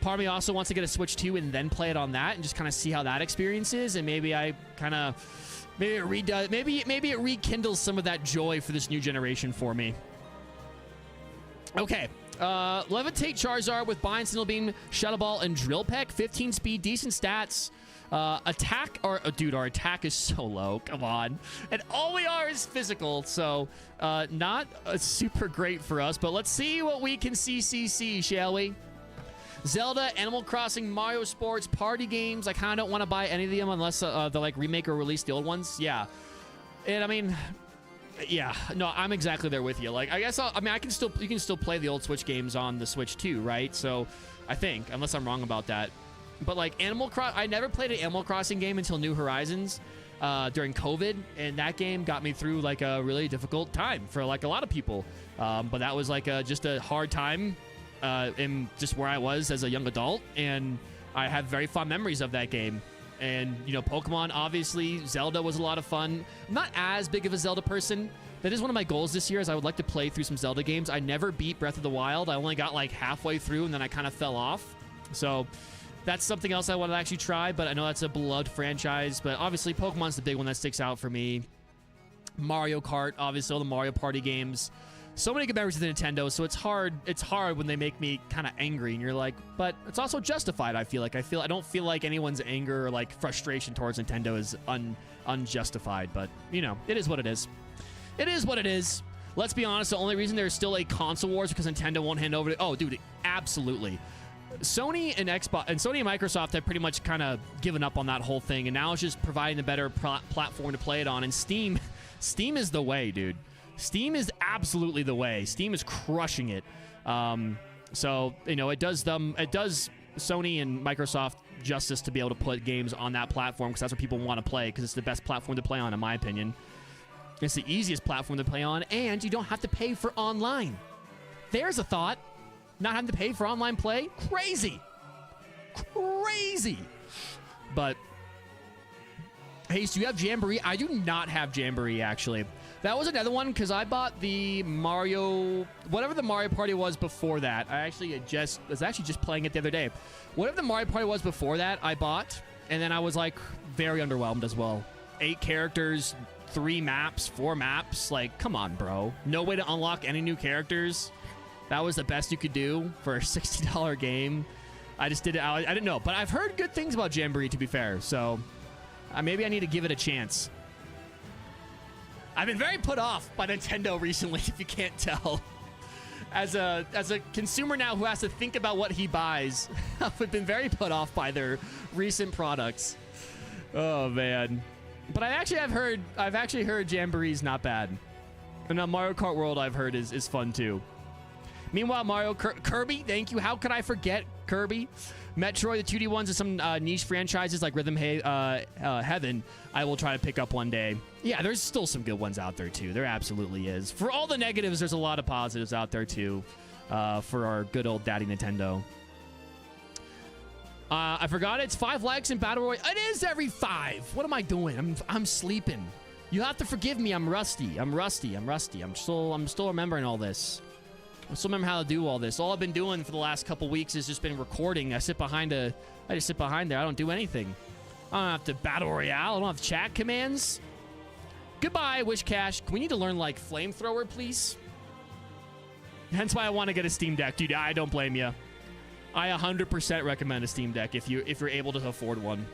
part of me also wants to get a Switch 2 and then play it on that and just kind of see how that experience is. And maybe I kind of maybe it rekindles some of that joy for this new generation for me. Okay, Levitate Charizard with Bind, Sinnoh Beam, Shadow Ball, and Drill Peck. 15 speed, decent stats. Attack, or dude, our attack is so low. Come on. And all we are is physical, so not super great for us. But let's see what we can see, shall we? Zelda, Animal Crossing, Mario Sports, party games. I kind of don't want to buy any of them unless they like remake or release the old ones. Yeah, and I mean, yeah, no, I'm exactly there with you. Like, I guess you can still play the old Switch games on the Switch too, right? So I think, unless I'm wrong about that. But like I never played an Animal Crossing game until New Horizons during COVID, and that game got me through like a really difficult time for like a lot of people. But that was like just a hard time in just where I was as a young adult, and I have very fond memories of that game. And, you know, Pokemon, obviously, Zelda was a lot of fun. I'm not as big of a Zelda person. That is one of my goals this year, is I would like to play through some Zelda games. I never beat Breath of the Wild. I only got like halfway through, and then I kind of fell off. So that's something else I want to actually try, but I know that's a beloved franchise. But obviously, Pokemon's the big one that sticks out for me. Mario Kart, obviously, all the Mario Party games. So many good memories of the Nintendo, so it's hard when they make me kind of angry, and you're like, but it's also justified. I don't feel like anyone's anger or like frustration towards Nintendo is unjustified, but you know, it is what it is. It is what it is. Let's be honest, the only reason there's still a console wars is because Nintendo won't hand over oh dude, absolutely. Sony and Microsoft have pretty much kind of given up on that whole thing, and now it's just providing a better platform to play it on. And Steam is the way, dude. Steam is absolutely the way. Steam is crushing it. So, you know, it does Sony and Microsoft justice to be able to put games on that platform, because that's what people want to play, because it's the best platform to play on, in my opinion. It's the easiest platform to play on, and you don't have to pay for online. There's a thought. Not having to pay for online play? Crazy. Crazy. But, hey, do you have Jamboree? I do not have Jamboree, actually. That was another one, because I bought the Mario, whatever the Mario Party was before that. I actually was just playing it the other day. Whatever the Mario Party was before that, I bought, and then I was like very underwhelmed as well. 8 characters, 3 maps, 4 maps. Like, come on, bro. No way to unlock any new characters. That was the best you could do for a $60 game. I just did it. I didn't know, but I've heard good things about Jamboree, to be fair. So maybe I need to give it a chance. I've been very put off by Nintendo recently, if you can't tell. As a consumer now who has to think about what he buys, I've been very put off by their recent products. Oh man. But I've actually heard Jamboree's not bad. And Mario Kart World, I've heard is fun too. Meanwhile, Kirby, thank you. How could I forget Kirby? Metroid, the 2D ones, and some niche franchises like Rhythm Heaven, I will try to pick up one day. Yeah, there's still some good ones out there too. There absolutely is. For all the negatives, there's a lot of positives out there too, for our good old daddy Nintendo. I forgot it's 5 likes in Battle Royale. It is every 5. What am I doing? I'm sleeping. You have to forgive me. I'm rusty. I'm still remembering all this. I still remember how to do all this. All I've been doing for the last couple weeks has just been recording. I just sit behind there. I don't do anything. I don't have to Battle Royale. I don't have chat commands. Goodbye, Wish Cash. We need to learn, like, Flamethrower, please. Hence why I want to get a Steam Deck. Dude, I don't blame you. I 100% recommend a Steam Deck if you're able to afford one.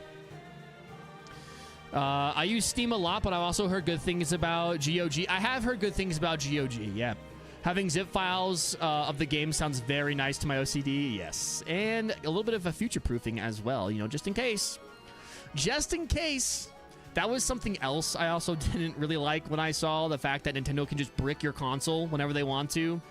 I use Steam a lot, but I've also heard good things about GOG. I have heard good things about GOG, yeah. Having zip files of the game sounds very nice to my OCD, yes. And a little bit of a future-proofing as well, you know, just in case. Just in case. That was something else I also didn't really like when I saw the fact that Nintendo can just brick your console whenever they want to.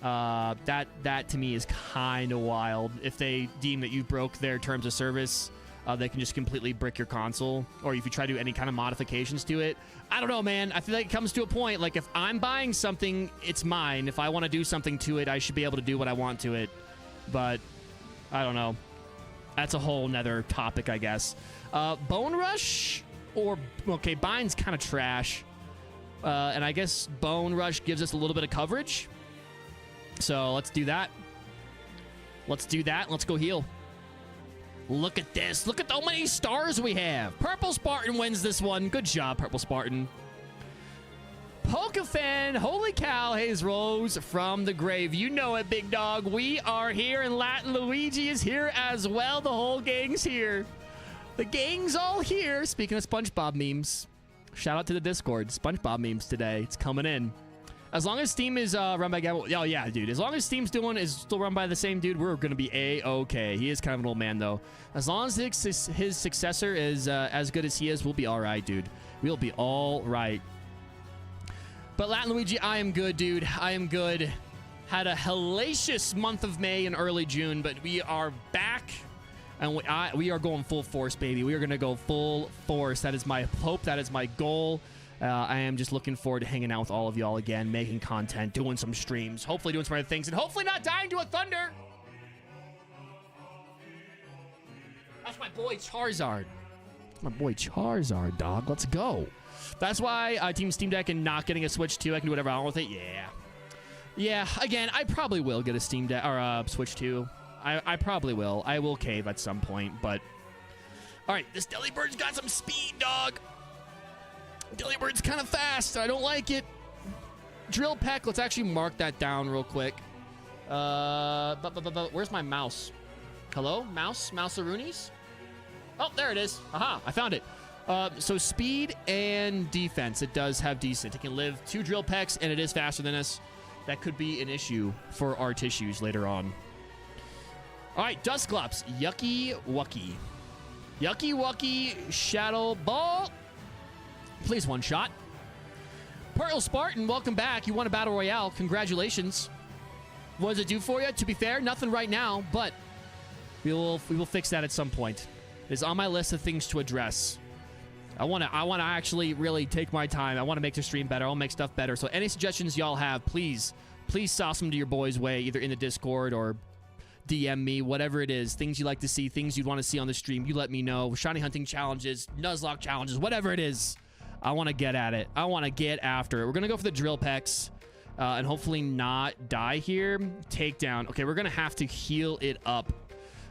That to me is kind of wild. If they deem that you broke their terms of service, they can just completely brick your console. Or if you try to do any kind of modifications to it. I don't know, man. I feel like it comes to a point, like if I'm buying something, it's mine. If I want to do something to it, I should be able to do what I want to it. But I don't know. That's a whole nother topic, I guess. Bone Rush or, okay, Bine's kind of trash. And I guess Bone Rush gives us a little bit of coverage. So let's do that. Let's do that. Let's go heal. Look at this. Look at how many stars we have. Purple Spartan wins this one. Good job, Purple Spartan. Pokefan. Holy cow, Hayes Rose from the grave. You know it, big dog. We are here, and Latin Luigi is here as well. The whole gang's here. The gang's all here. Speaking of SpongeBob memes, shout out to the Discord. SpongeBob memes today. It's coming in. As long as Steam is run by Gabble. Oh, yeah, dude. As long as Steam's is still run by the same dude, we're going to be A-okay. He is kind of an old man, though. As long as his successor is as good as he is, we'll be all right, dude. We'll be all right. But Latin Luigi, I am good, dude. I am good. Had a hellacious month of May and early June, but we are back. And we are going full force, baby. We are going to go full force. That is my hope. That is my goal. I am just looking forward to hanging out with all of y'all again, making content, doing some streams, hopefully doing some other things, and hopefully not dying to a thunder. That's my boy Charizard. That's my boy Charizard, dog. Let's go. That's why Team Steam Deck and not getting a Switch 2. I can do whatever I want with it. Yeah. Yeah, again, I probably will get a Steam Deck or a Switch 2. I probably will. I will cave at some point, but... All right, this Delibird's got some speed, dog. Delibird's kind of fast. I don't like it. Drill Peck. Let's actually mark that down real quick. Where's my mouse? Hello? Mouse? Mouse-a-roonies? Oh, there it is. Aha, I found it. So speed and defense. It does have decent. It can live 2 Drill Pecks, and it is faster than us. That could be an issue for our tissues later on. All right, Dusclops. Yucky Wucky. Yucky Wucky Shadow Ball. Please, one shot. Pearl Spartan, welcome back. You won a Battle Royale. Congratulations. What does it do for you? To be fair, nothing right now, but we will fix that at some point. It's on my list of things to address. I want to actually really take my time. I want to make the stream better. I'll make stuff better. So any suggestions y'all have, please sauce them to your boys' way, either in the Discord or DM me, whatever it is. Things you like to see, things you'd want to see on the stream, you let me know. Shiny hunting challenges, Nuzlocke challenges, whatever it is. I want to get at it. I want to get after it. We're going to go for the Drill Pecks and hopefully not die here. Takedown. Okay, we're going to have to heal it up.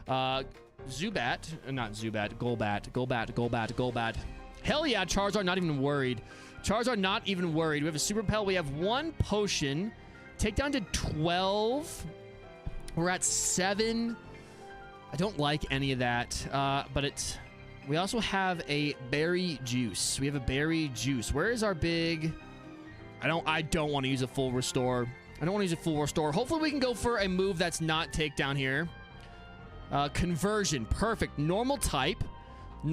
Zubat. Not Zubat. Golbat. Hell yeah, Charizard not even worried. Charizard not even worried. We have a Super Pelt. We have 1 potion. Takedown to 12. We're at 7. I don't like any of that, but it's... We also have a berry juice. We have a berry juice. Where is our big... I don't want to use a full restore. Hopefully we can go for a move that's not takedown here. Conversion. Perfect. Normal type. Ooh,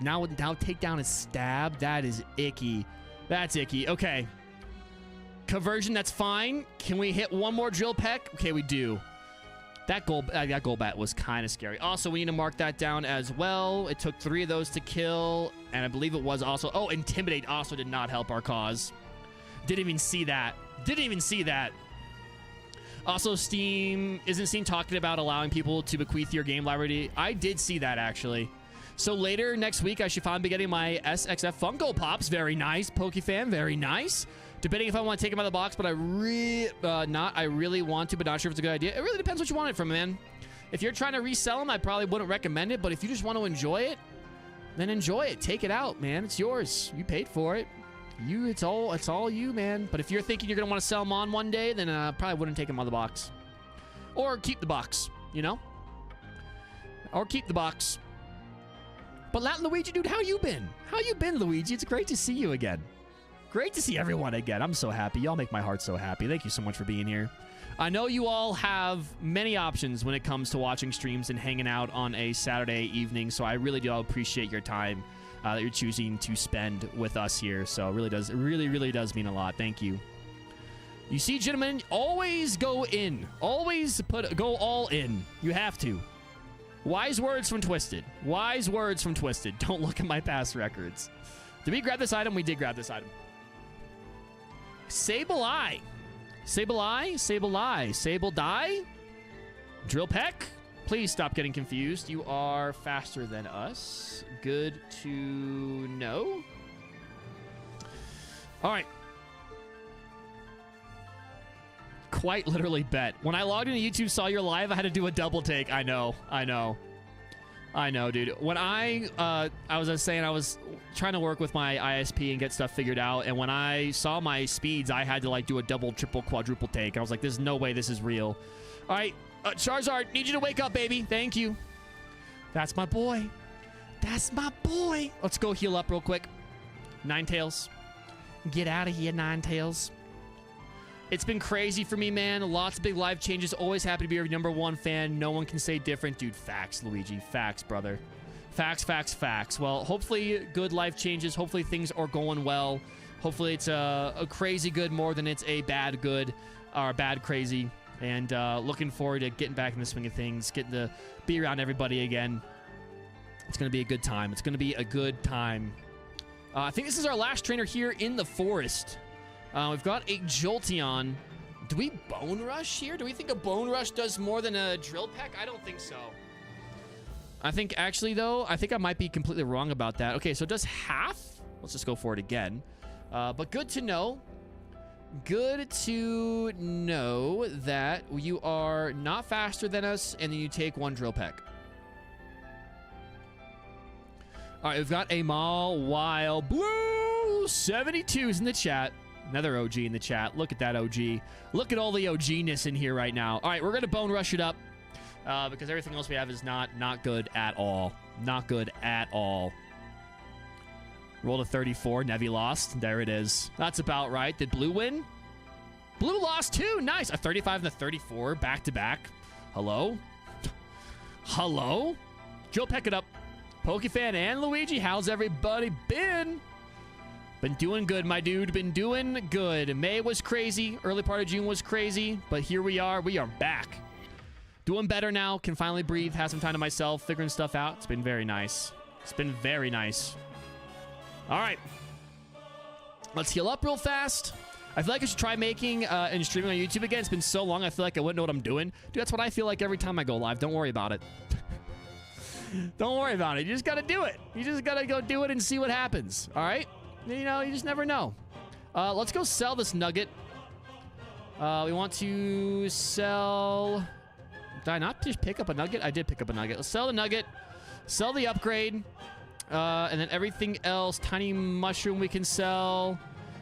now takedown is stab. That is icky. That's icky. Okay. Conversion, that's fine. Can we hit 1 more Drill Peck? Okay, we do. That Golbat was kind of scary. Also, we need to mark that down as well. It took 3 of those to kill, and I believe it was also... Oh, Intimidate also did not help our cause. Didn't even see that. Also, isn't Steam talking about allowing people to bequeath your game library? I did see that, actually. So later next week, I should finally be getting my SXF Funko Pops. Very nice, Pokefan. Very nice. Debating if I want to take them out of the box, but I really want to, but not sure if it's a good idea. It really depends what you want it from, man. If you're trying to resell them, I probably wouldn't recommend it, but if you just want to enjoy it, then enjoy it. Take it out, man. It's yours. You paid for it. It's all you, man. But if you're thinking you're going to want to sell them on one day, then I probably wouldn't take them out of the box. Or keep the box, you know? Or keep the box. But Latin Luigi, dude, how you been? How you been, Luigi? It's great to see you again. Great to see everyone again. I'm so happy. Y'all make my heart so happy. Thank you so much for being here. I know you all have many options when it comes to watching streams and hanging out on a Saturday evening, so I really do appreciate your time that you're choosing to spend with us here. So it really does mean a lot. Thank you. You see, gentlemen, always go in. Always go all in. You have to. Wise words from Twisted. Wise words from Twisted. Don't look at my past records. Did we grab this item? We did grab this item. Sableye. Sable Die. Drill Peck. Please stop getting confused. You are faster than us. Good to know. All right. Quite literally bet. When I logged into YouTube, saw your live, I had to do a double take. I know, dude. When I was saying I was trying to work with my ISP and get stuff figured out, and when I saw my speeds, I had to like do a double, triple, quadruple take. I was like, there's no way this is real. All right, Charizard, need you to wake up, baby. Thank you. That's my boy. That's my boy. Let's go heal up real quick. Ninetales. Get out of here, Ninetales. It's been crazy for me, man. Lots of big life changes. Always happy to be your #1 fan. No one can say different. Dude, facts, Luigi. Facts, brother. Facts, facts, facts. Well, hopefully good life changes. Hopefully things are going well. Hopefully it's a crazy good more than it's a bad good or bad crazy. And looking forward to getting back in the swing of things, getting to be around everybody again. It's going to be a good time. It's going to be a good time. I think this is our last trainer here in the forest. We've got a Jolteon. Do we Bone Rush here? Do we think a Bone Rush does more than a Drill Peck? I don't think so. I think, actually, though, I think I might be completely wrong about that. Okay, so it does half. Let's just go for it again. But good to know. Good to know that you are not faster than us, and then you take 1 Drill Peck. All right, we've got a Mawile Blue. 72's in the chat. Another OG in the chat. Look at that OG. Look at all the OG-ness in here right now. All right, we're going to Bone Rush it up because everything else we have is not good at all. Not good at all. Rolled a 34. Nevi lost. There it is. That's about right. Did Blue win? Blue lost too. Nice. A 35 and a 34 back-to-back. Hello? Hello? Joe, peck it up. Pokefan and Luigi, how's everybody been? Been doing good, my dude. Been doing good. May was crazy. Early part of June was crazy. But here we are. We are back. Doing better now. Can finally breathe. Have some time to myself. Figuring stuff out. It's been very nice. It's been very nice. All right. Let's heal up real fast. I feel like I should try making and streaming on YouTube again. It's been so long. I feel like I wouldn't know what I'm doing. Dude, that's what I feel like every time I go live. Don't worry about it. Don't worry about it. You just got to do it. You just got to go do it and see what happens. All right? You know, you just never know. Let's go sell this nugget. We want to sell... Did I not just pick up a nugget? I did pick up a nugget. Let's sell the nugget. Sell the upgrade. And then everything else. Tiny mushroom we can sell.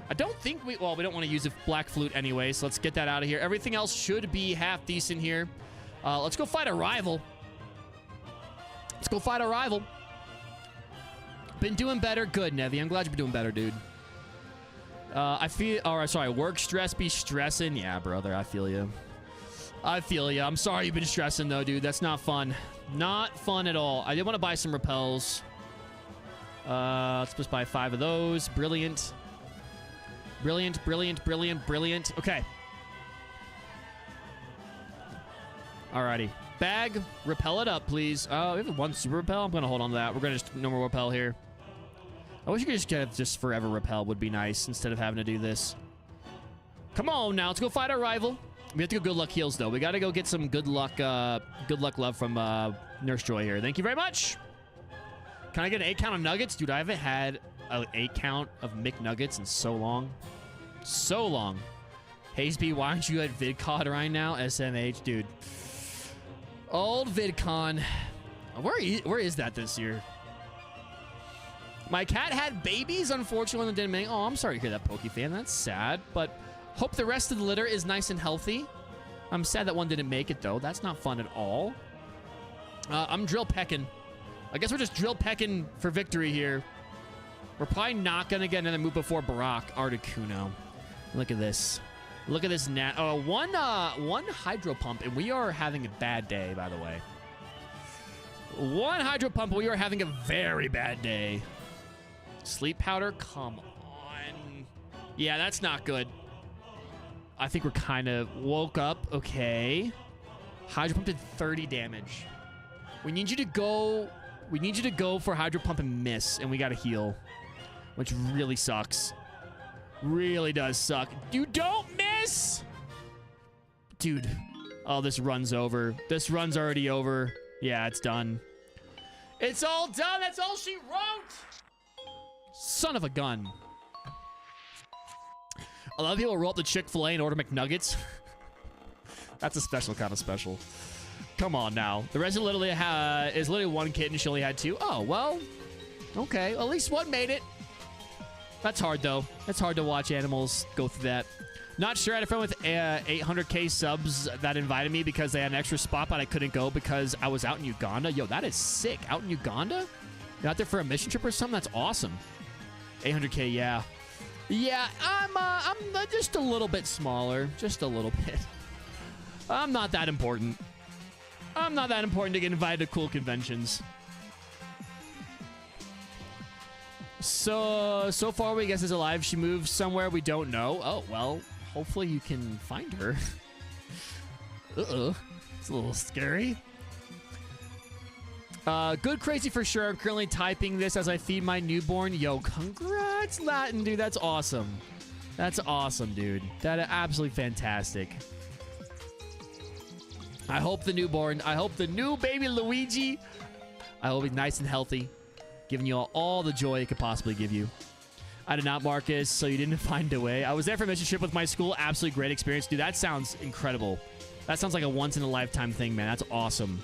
I don't think we... Well, we don't want to use a black flute anyway, so let's get that out of here. Everything else should be half decent here. Let's go fight a rival. Let's go fight a rival. Been doing better. Good, Nevi. I'm glad you've been doing better, dude. I feel... All right, sorry. Work stress be stressing. Yeah, brother. I feel you. I feel you. I'm sorry you've been stressing, though, dude. That's not fun. Not fun at all. I did want to buy some repels. Let's just buy 5 of those. Brilliant. Brilliant, brilliant, brilliant, brilliant. Okay. Alrighty. Bag. Repel it up, please. Oh, we have 1 super repel. I'm going to hold on to that. We're going to just... No more repel here. I wish you could just get just forever repel would be nice instead of having to do this. Come on now. Let's go fight our rival. We have to go good luck heals, though. We got to go get some good luck love from Nurse Joy here. Thank you very much. Can I get an 8 count of nuggets? Dude, I haven't had an 8 count of McNuggets in so long. So long. HayezB, why aren't you at VidCon right now? SMH, dude. Old VidCon. Where is that this year? My cat had babies, unfortunately, when it didn't make... Oh, I'm sorry to hear that, Pokefan. That's sad, but hope the rest of the litter is nice and healthy. I'm sad that one didn't make it, though. That's not fun at all. I'm drill pecking. I guess we're just drill pecking for victory here. We're probably not going to get another move before Barak. Articuno. Look at this. Look at this nat. Oh, one hydro pump, and we are having a bad day, by the way. 1 hydro pump, we are having a very bad day. Sleep powder? Come on. Yeah, that's not good. I think we're kind of woke up. Okay. Hydro pump did 30 damage. We need you to go... We need you to go for hydro pump and miss, and we got to heal. Which really sucks. Really does suck. You don't miss! Dude. Oh, this run's over. This run's already over. Yeah, it's done. It's all done. That's all she wrote. Son of a gun. A lot of people roll up the Chick-fil-A and order McNuggets. That's a special kind of special. Come on now. The rest literally is literally 1 kitten. She only had 2. Oh, well. Okay. Well, at least 1 made it. That's hard, though. It's hard to watch animals go through that. Not sure. I had a friend with 800K subs that invited me because they had an extra spot, but I couldn't go because I was out in Uganda. Yo, that is sick. Out in Uganda? You're out there for a mission trip or something? That's awesome. 800K, yeah. Yeah, I'm just a little bit smaller. Just a little bit. I'm not that important. I'm not that important to get invited to cool conventions. So far we guess is alive. She moved somewhere we don't know. Oh, well, hopefully you can find her. Uh-oh. It's a little scary. Good crazy for sure. I'm currently typing this as I feed my newborn. Yo, congrats, Latin, dude. That's awesome. That's awesome, dude. That is absolutely fantastic. I hope the newborn, I hope the new baby Luigi, I hope he's nice and healthy, giving you all the joy it could possibly give you. I did not, Marcus, so you didn't find a way. I was there for a mission trip with my school. Absolutely great experience. Dude, that sounds incredible. That sounds like a once-in-a-lifetime thing, man. That's awesome.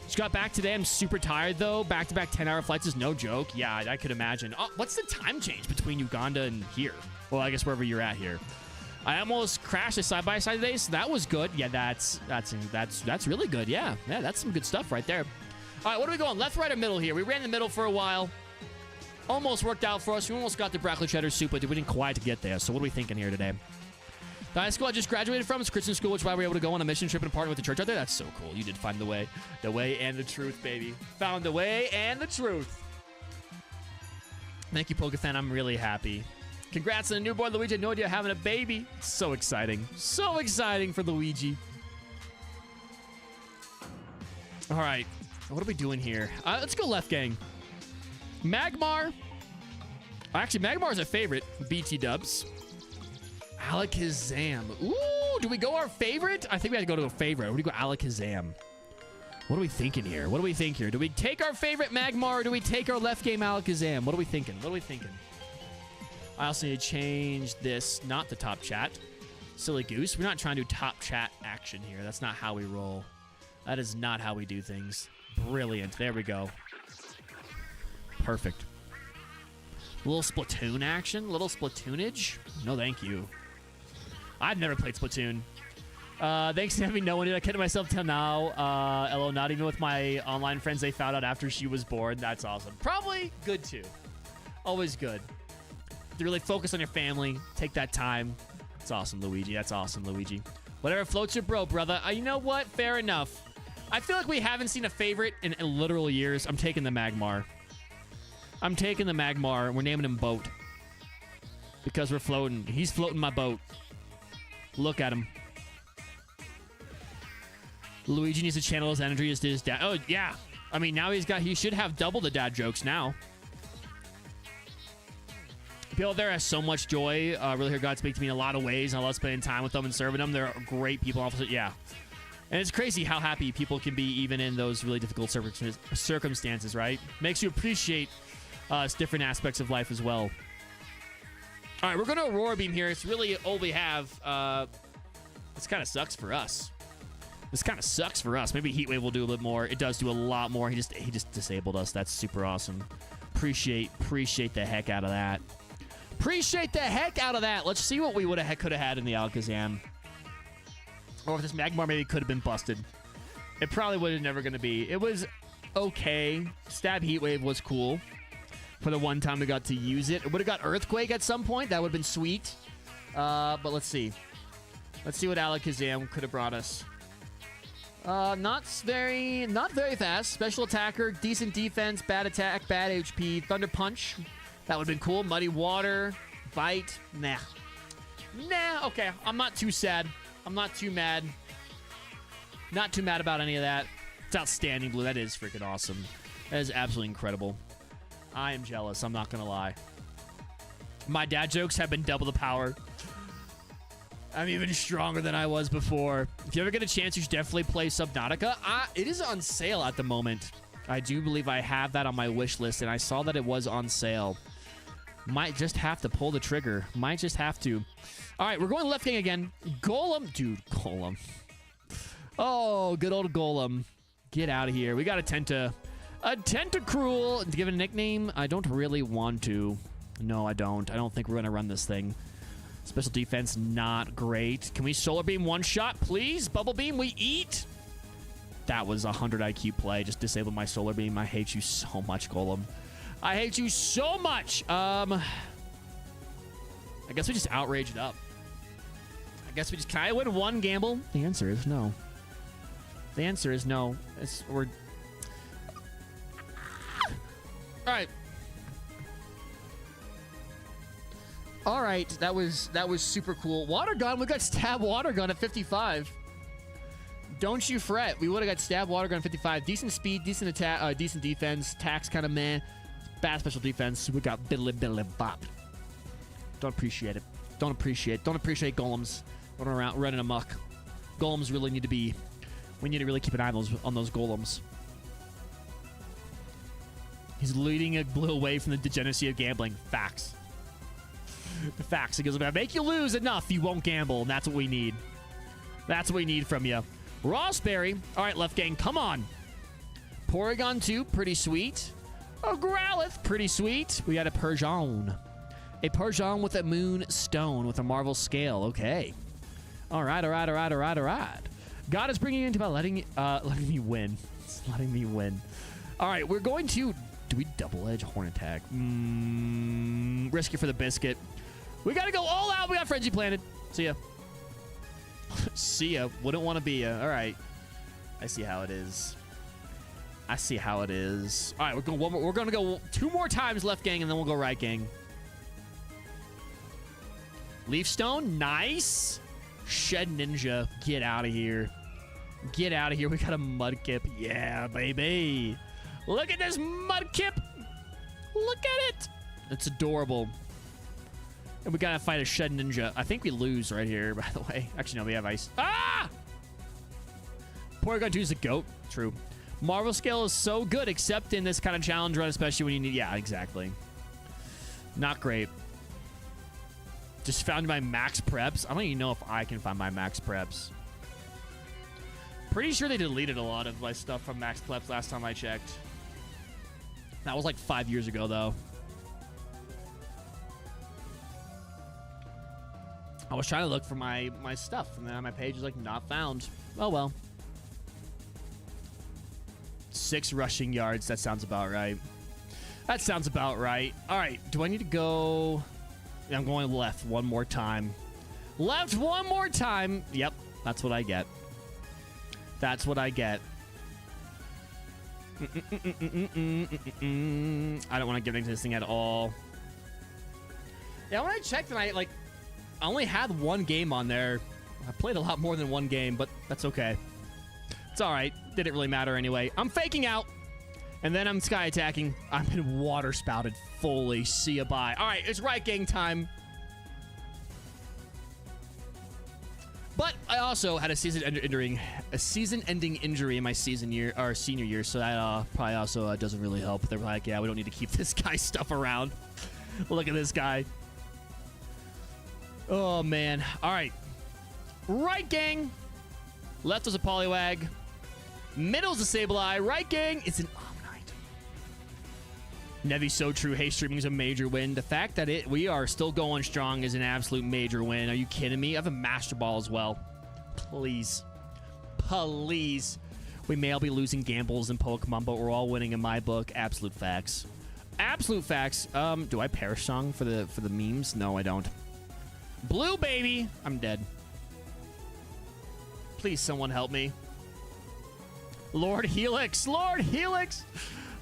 Just got back today. I'm super tired, though. Back-to-back 10-hour flights is no joke. Yeah, I could imagine. Oh, what's the time change between Uganda and here? Well, I guess wherever you're at here. I almost crashed a side-by-side today, so that was good. Yeah, that's really good. Yeah, that's some good stuff right there. All right, what are we going? Left, right, or middle here? We ran the middle for a while. Almost worked out for us. We almost got the broccoli cheddar soup, but we didn't quite get there. So what are we thinking here today? The high school I just graduated from is Christian school, which is why we were able to go on a mission trip and partner with the church out there. That's so cool. You did find the way. The way and the truth, baby. Found the way and the truth. Thank you, Pokefan. I'm really happy. Congrats on the newborn, Luigi. I had no idea having a baby. So exciting. So exciting for Luigi. All right. What are we doing here? Let's go left, gang. Magmar. Actually, Magmar is a favorite. BT dubs. Alakazam. Ooh, do we go our favorite? I think we have to go to a favorite. What do we go Alakazam? What are we thinking here? What do we think here? Do we take our favorite Magmar or do we take our left game Alakazam? What are we thinking? What are we thinking? I also need to change this, not the top chat. Silly goose. We're not trying to do top chat action here. That's not how we roll. That is not how we do things. Brilliant. There we go. Perfect. A little Splatoon action? A little Splatoonage? No, thank you. I've never played Splatoon. Thanks to having no one. I kept myself till now. LO, not even with my online friends. They found out after she was born. That's awesome. Probably good, too. Always good. To really focus on your family. Take that time. That's awesome, Luigi. That's awesome, Luigi. Whatever floats your bro, brother. You know what? Fair enough. I feel like we haven't seen a favorite in literal years. I'm taking the Magmar. I'm taking the Magmar, and we're naming him Boat. Because we're floating. He's floating my boat. Look at him. Luigi needs to channel his energy as did his dad. Oh, yeah. I mean, now he should have double the dad jokes now. People there have so much joy. Really hear God speak to me in a lot of ways. And I love spending time with them and serving them. They're great people. Yeah. And it's crazy how happy people can be even in those really difficult circumstances, right? Makes you appreciate different aspects of life as well. All right, we're going to Aurora Beam here. It's really all we have. This kind of sucks for us. Maybe Heat Wave will do a little more. It does do a lot more. He just disabled us. That's super awesome. Appreciate the heck out of that. Let's see what we could have had in the Alakazam. Or if this Magmar maybe could have been busted. It probably would have never going to be. It was okay. Stab Heat Wave was cool. For the one time we got to use it. It would have got Earthquake at some point. That would have been sweet. But let's see. Let's see what Alakazam could have brought us. Not very fast. Special attacker, decent defense, bad attack, bad HP, Thunder Punch. That would have been cool. Muddy Water, Bite. Nah. Okay. I'm not too sad. I'm not too mad. Not too mad about any of that. It's outstanding, Blue. That is freaking awesome. That is absolutely incredible. I am jealous. I'm not going to lie. My dad jokes have been double the power. I'm even stronger than I was before. If you ever get a chance, you should definitely play Subnautica. It is on sale at the moment. I do believe I have that on my wish list, and I saw that it was on sale. Might just have to pull the trigger. Might just have to. All right, we're going left gang again. Golem. Dude, Golem. Oh, good old Golem. Get out of here. We got a Tentacruel. To give it a nickname, I don't really want to. No, I don't. I don't think we're going to run this thing. Special defense, not great. Can we Solar Beam one shot, please? Bubble Beam, we eat. That was a 100 IQ play. Just disabled my solar beam. I hate you so much, Golem. I hate you so much. I guess we just outrage it up. I guess we just... Can I win one gamble? The answer is no. The answer is no. We're... All right. All right. That was super cool. Water gun. We got stab water gun at 55. Don't you fret. We would have got stab water gun at 55. Decent speed, decent attack, decent defense. Tax kind of meh. Bad special defense. We got biddly bop. Don't appreciate it. Don't appreciate golems running amok. Golems really need to be... We need to really keep an eye on those golems. He's leading a blue away from the degeneracy of gambling. Facts. Facts. He goes, if I make you lose enough, you won't gamble. And that's what we need. That's what we need from you. Rossberry. All right, left gang, come on. Porygon 2, pretty sweet. A Growlithe, pretty sweet. We got a Persian. A Persian with a moon stone with a Marvel scale. Okay. All right, all right, all right, all right, all right. God is bringing you into by letting me win. It's letting me win. All right, we're going to... Do we double edge horn attack? Risky for the biscuit. We got to go all out. We got Frenzy planted. See ya. See ya. Wouldn't want to be ya. All right. I see how it is. I see how it is. All right, we're going one more. We're going to go 2 more times left gang, and then we'll go right gang. Leaf Stone, nice. Shed Ninja, get out of here. Get out of here. We got a Mudkip. Yeah, baby. Look at this Mudkip. Look at it. It's adorable. And we got to fight a Shed Ninja. I think we lose right here, by the way. Actually, no, we have ice. Ah! Porygon 2 is a goat. True. Marvel Scale is so good, except in this kind of challenge run, especially when you need... Yeah, exactly. Not great. Just found my max preps. I don't even know if I can find my max preps. Pretty sure they deleted a lot of my stuff from max preps last time I checked. That was like 5 years ago, though. I was trying to look for my stuff, and then my page is like not found. Oh, well. 6 rushing yards. That sounds about right. That sounds about right. All right. Do I need to go... I'm going left one more time. Left one more time. Yep. That's what I get. That's what I get. I don't want to give anything to this thing at all. Yeah, when I checked, and I only had 1 game on there. I played a lot more than 1 game, but that's okay. It's all right. Didn't really matter anyway. I'm faking out. And then I'm sky attacking. I've been water spouted fully. See ya, bye. All right, it's right gang time. But I also had a season-ending injury in my senior year, so that probably also doesn't really help. They're like, yeah, we don't need to keep this guy's stuff around. Look at this guy. Oh man. All right. Right gang. Left was a Poliwag. Middle's a Sableye. Right gang. It's an Nevy's so true. Hey, streaming is a major win. The fact that we are still going strong is an absolute major win. Are you kidding me? I have a Master Ball as well. Please. Please. We may all be losing gambles in Pokemon, but we're all winning in my book. Absolute facts. Absolute facts. Do I Perish Song for the memes? No, I don't. Blue, baby. I'm dead. Please, someone help me. Lord Helix. Lord Helix.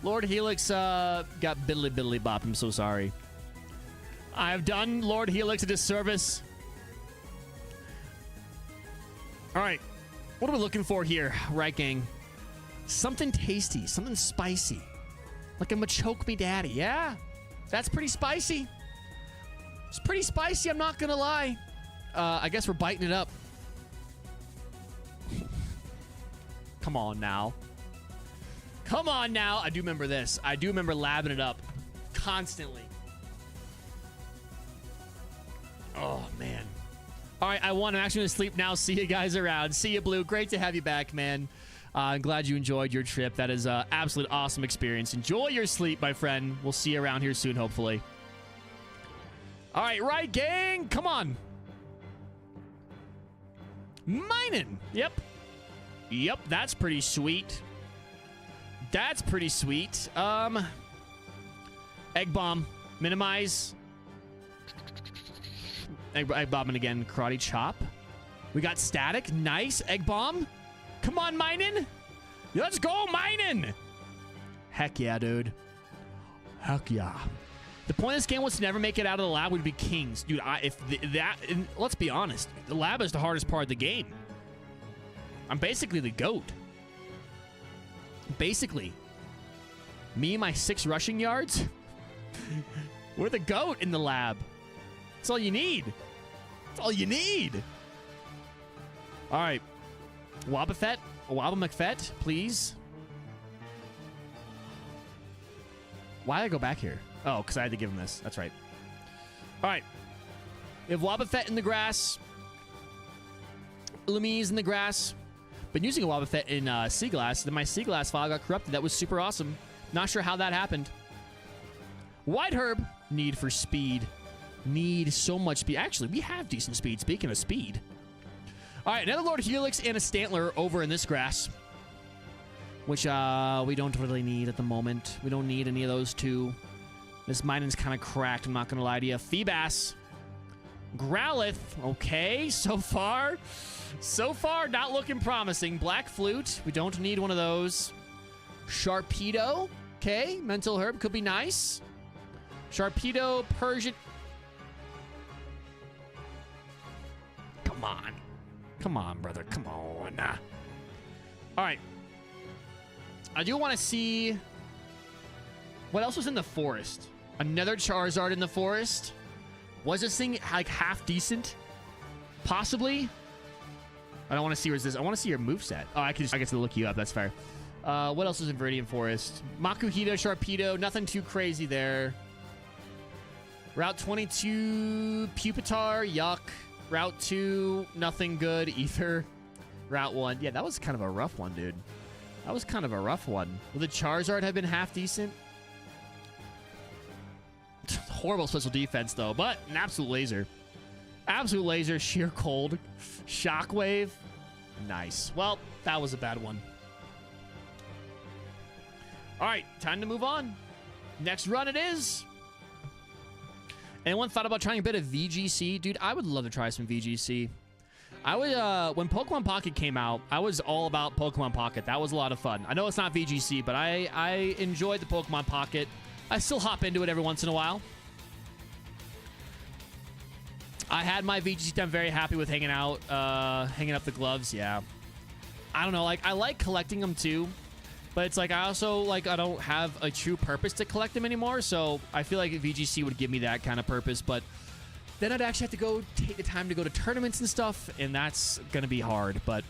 Lord Helix got biddly bop. I'm so sorry. I've done Lord Helix a disservice. All right. What are we looking for here, right, gang? Something tasty. Something spicy. Like a Machoke Me Daddy. Yeah? That's pretty spicy. It's pretty spicy, I'm not going to lie. I guess we're biting it up. Come on now. Come on now. I do remember this. I do remember labbing it up constantly. Oh, man. All right, I won. I'm actually going to sleep now. See you guys around. See you, Blue. Great to have you back, man. I'm glad you enjoyed your trip. That is an absolute awesome experience. Enjoy your sleep, my friend. We'll see you around here soon, hopefully. All right, right, gang. Come on. Mining. Yep. Yep, that's pretty sweet. That's pretty sweet. Egg bomb. Minimize. Egg bomb and again. Karate chop. We got static. Nice. Egg bomb. Come on, Minin. Let's go, Minin. Heck yeah, dude. Heck yeah. The point of this game was to never make it out of the lab. We'd be kings. Dude, let's be honest. The lab is the hardest part of the game. I'm basically the GOAT. Basically. Me and my 6 rushing yards. We're the GOAT in the lab. That's all you need. That's all you need. All right. Wobbuffet. McFett, please. Why did I go back here? Oh, because I had to give him this. That's right. All right. We have Wobbuffet in the grass. Lumise in the grass. Been using a Wobbuffet in Sea Glass. Then my Sea Glass file got corrupted. That was super awesome. Not sure how that happened. White Herb. Need for speed. Need so much speed. Actually, we have decent speed. Speaking of speed. All right, another Lord Helix and a Stantler over in this grass. Which we don't really need at the moment. We don't need any of those two. This Mining's kind of cracked. I'm not going to lie to you. Feebas. Growlithe. Okay, so far, not looking promising. Black Flute. We don't need one of those. Sharpedo. Okay, Mental Herb could be nice. Sharpedo, Persian. Come on. Come on, brother. Come on. All right. I do want to see what else was in the forest. Another Charizard in the forest. Was this thing like half decent? Possibly. I don't want to see resist. I want to see your moveset. Oh, I get to look you up. That's fair. What else is in Viridian Forest? Makuhita, Sharpedo. Nothing too crazy there. Route 22, Pupitar. Yuck. Route 2, nothing good either. Route 1. Yeah, that was kind of a rough one, dude. That was kind of a rough one. Will the Charizard have been half decent? Horrible special defense, though, but an absolute laser. Absolute laser, sheer cold. Shockwave. Nice. Well, that was a bad one. All right, time to move on. Next run it is. Anyone thought about trying a bit of VGC? Dude, I would love to try some VGC. I would, when Pokemon Pocket came out, I was all about Pokemon Pocket. That was a lot of fun. I know it's not VGC, but I enjoyed the Pokemon Pocket. I still hop into it every once in a while. I had my VGC. I'm very happy with hanging out, hanging up the gloves. Yeah. I don't know. Like, I like collecting them too. But it's like I also, like, I don't have a true purpose to collect them anymore. So I feel like VGC would give me that kind of purpose. But then I'd actually have to go take the time to go to tournaments and stuff. And that's going to be hard. But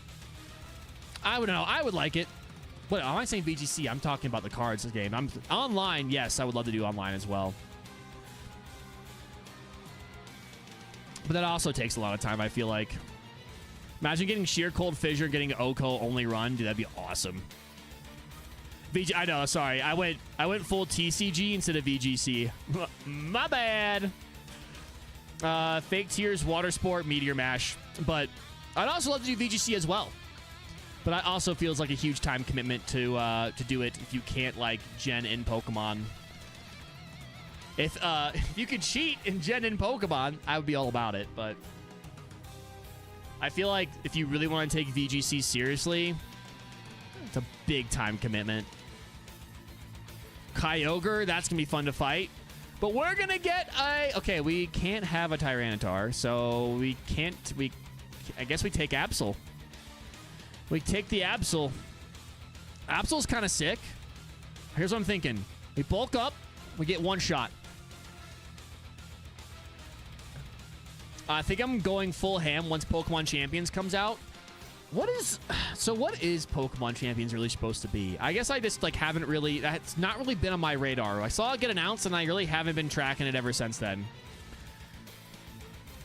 I would know. I would like it. What am I saying VGC? I'm talking about the cards game. I'm online. Yes, I would love to do online as well. But that also takes a lot of time, I feel like. Imagine getting Sheer Cold Fissure, getting Oko only run. Dude, that'd be awesome. I know, sorry. I went full TCG instead of VGC. My bad. Fake Tears, Water Sport, Meteor Mash. But I'd also love to do VGC as well. But it also feels like a huge time commitment to do it if you can't, like, gen in Pokemon. If you could cheat and gen in Pokemon, I would be all about it. But I feel like if you really want to take VGC seriously, it's a big time commitment. Kyogre, that's going to be fun to fight. But we're going to get a... Okay, we can't have a Tyranitar, so we can't... I guess we take Absol. We take the Absol. Absol's kind of sick. Here's what I'm thinking. We bulk up. We get one shot. I think I'm going full ham once Pokemon Champions comes out. What is Pokemon Champions really supposed to be? I guess I just, like, haven't really... It's not really been on my radar. I saw it get announced, and I really haven't been tracking it ever since then.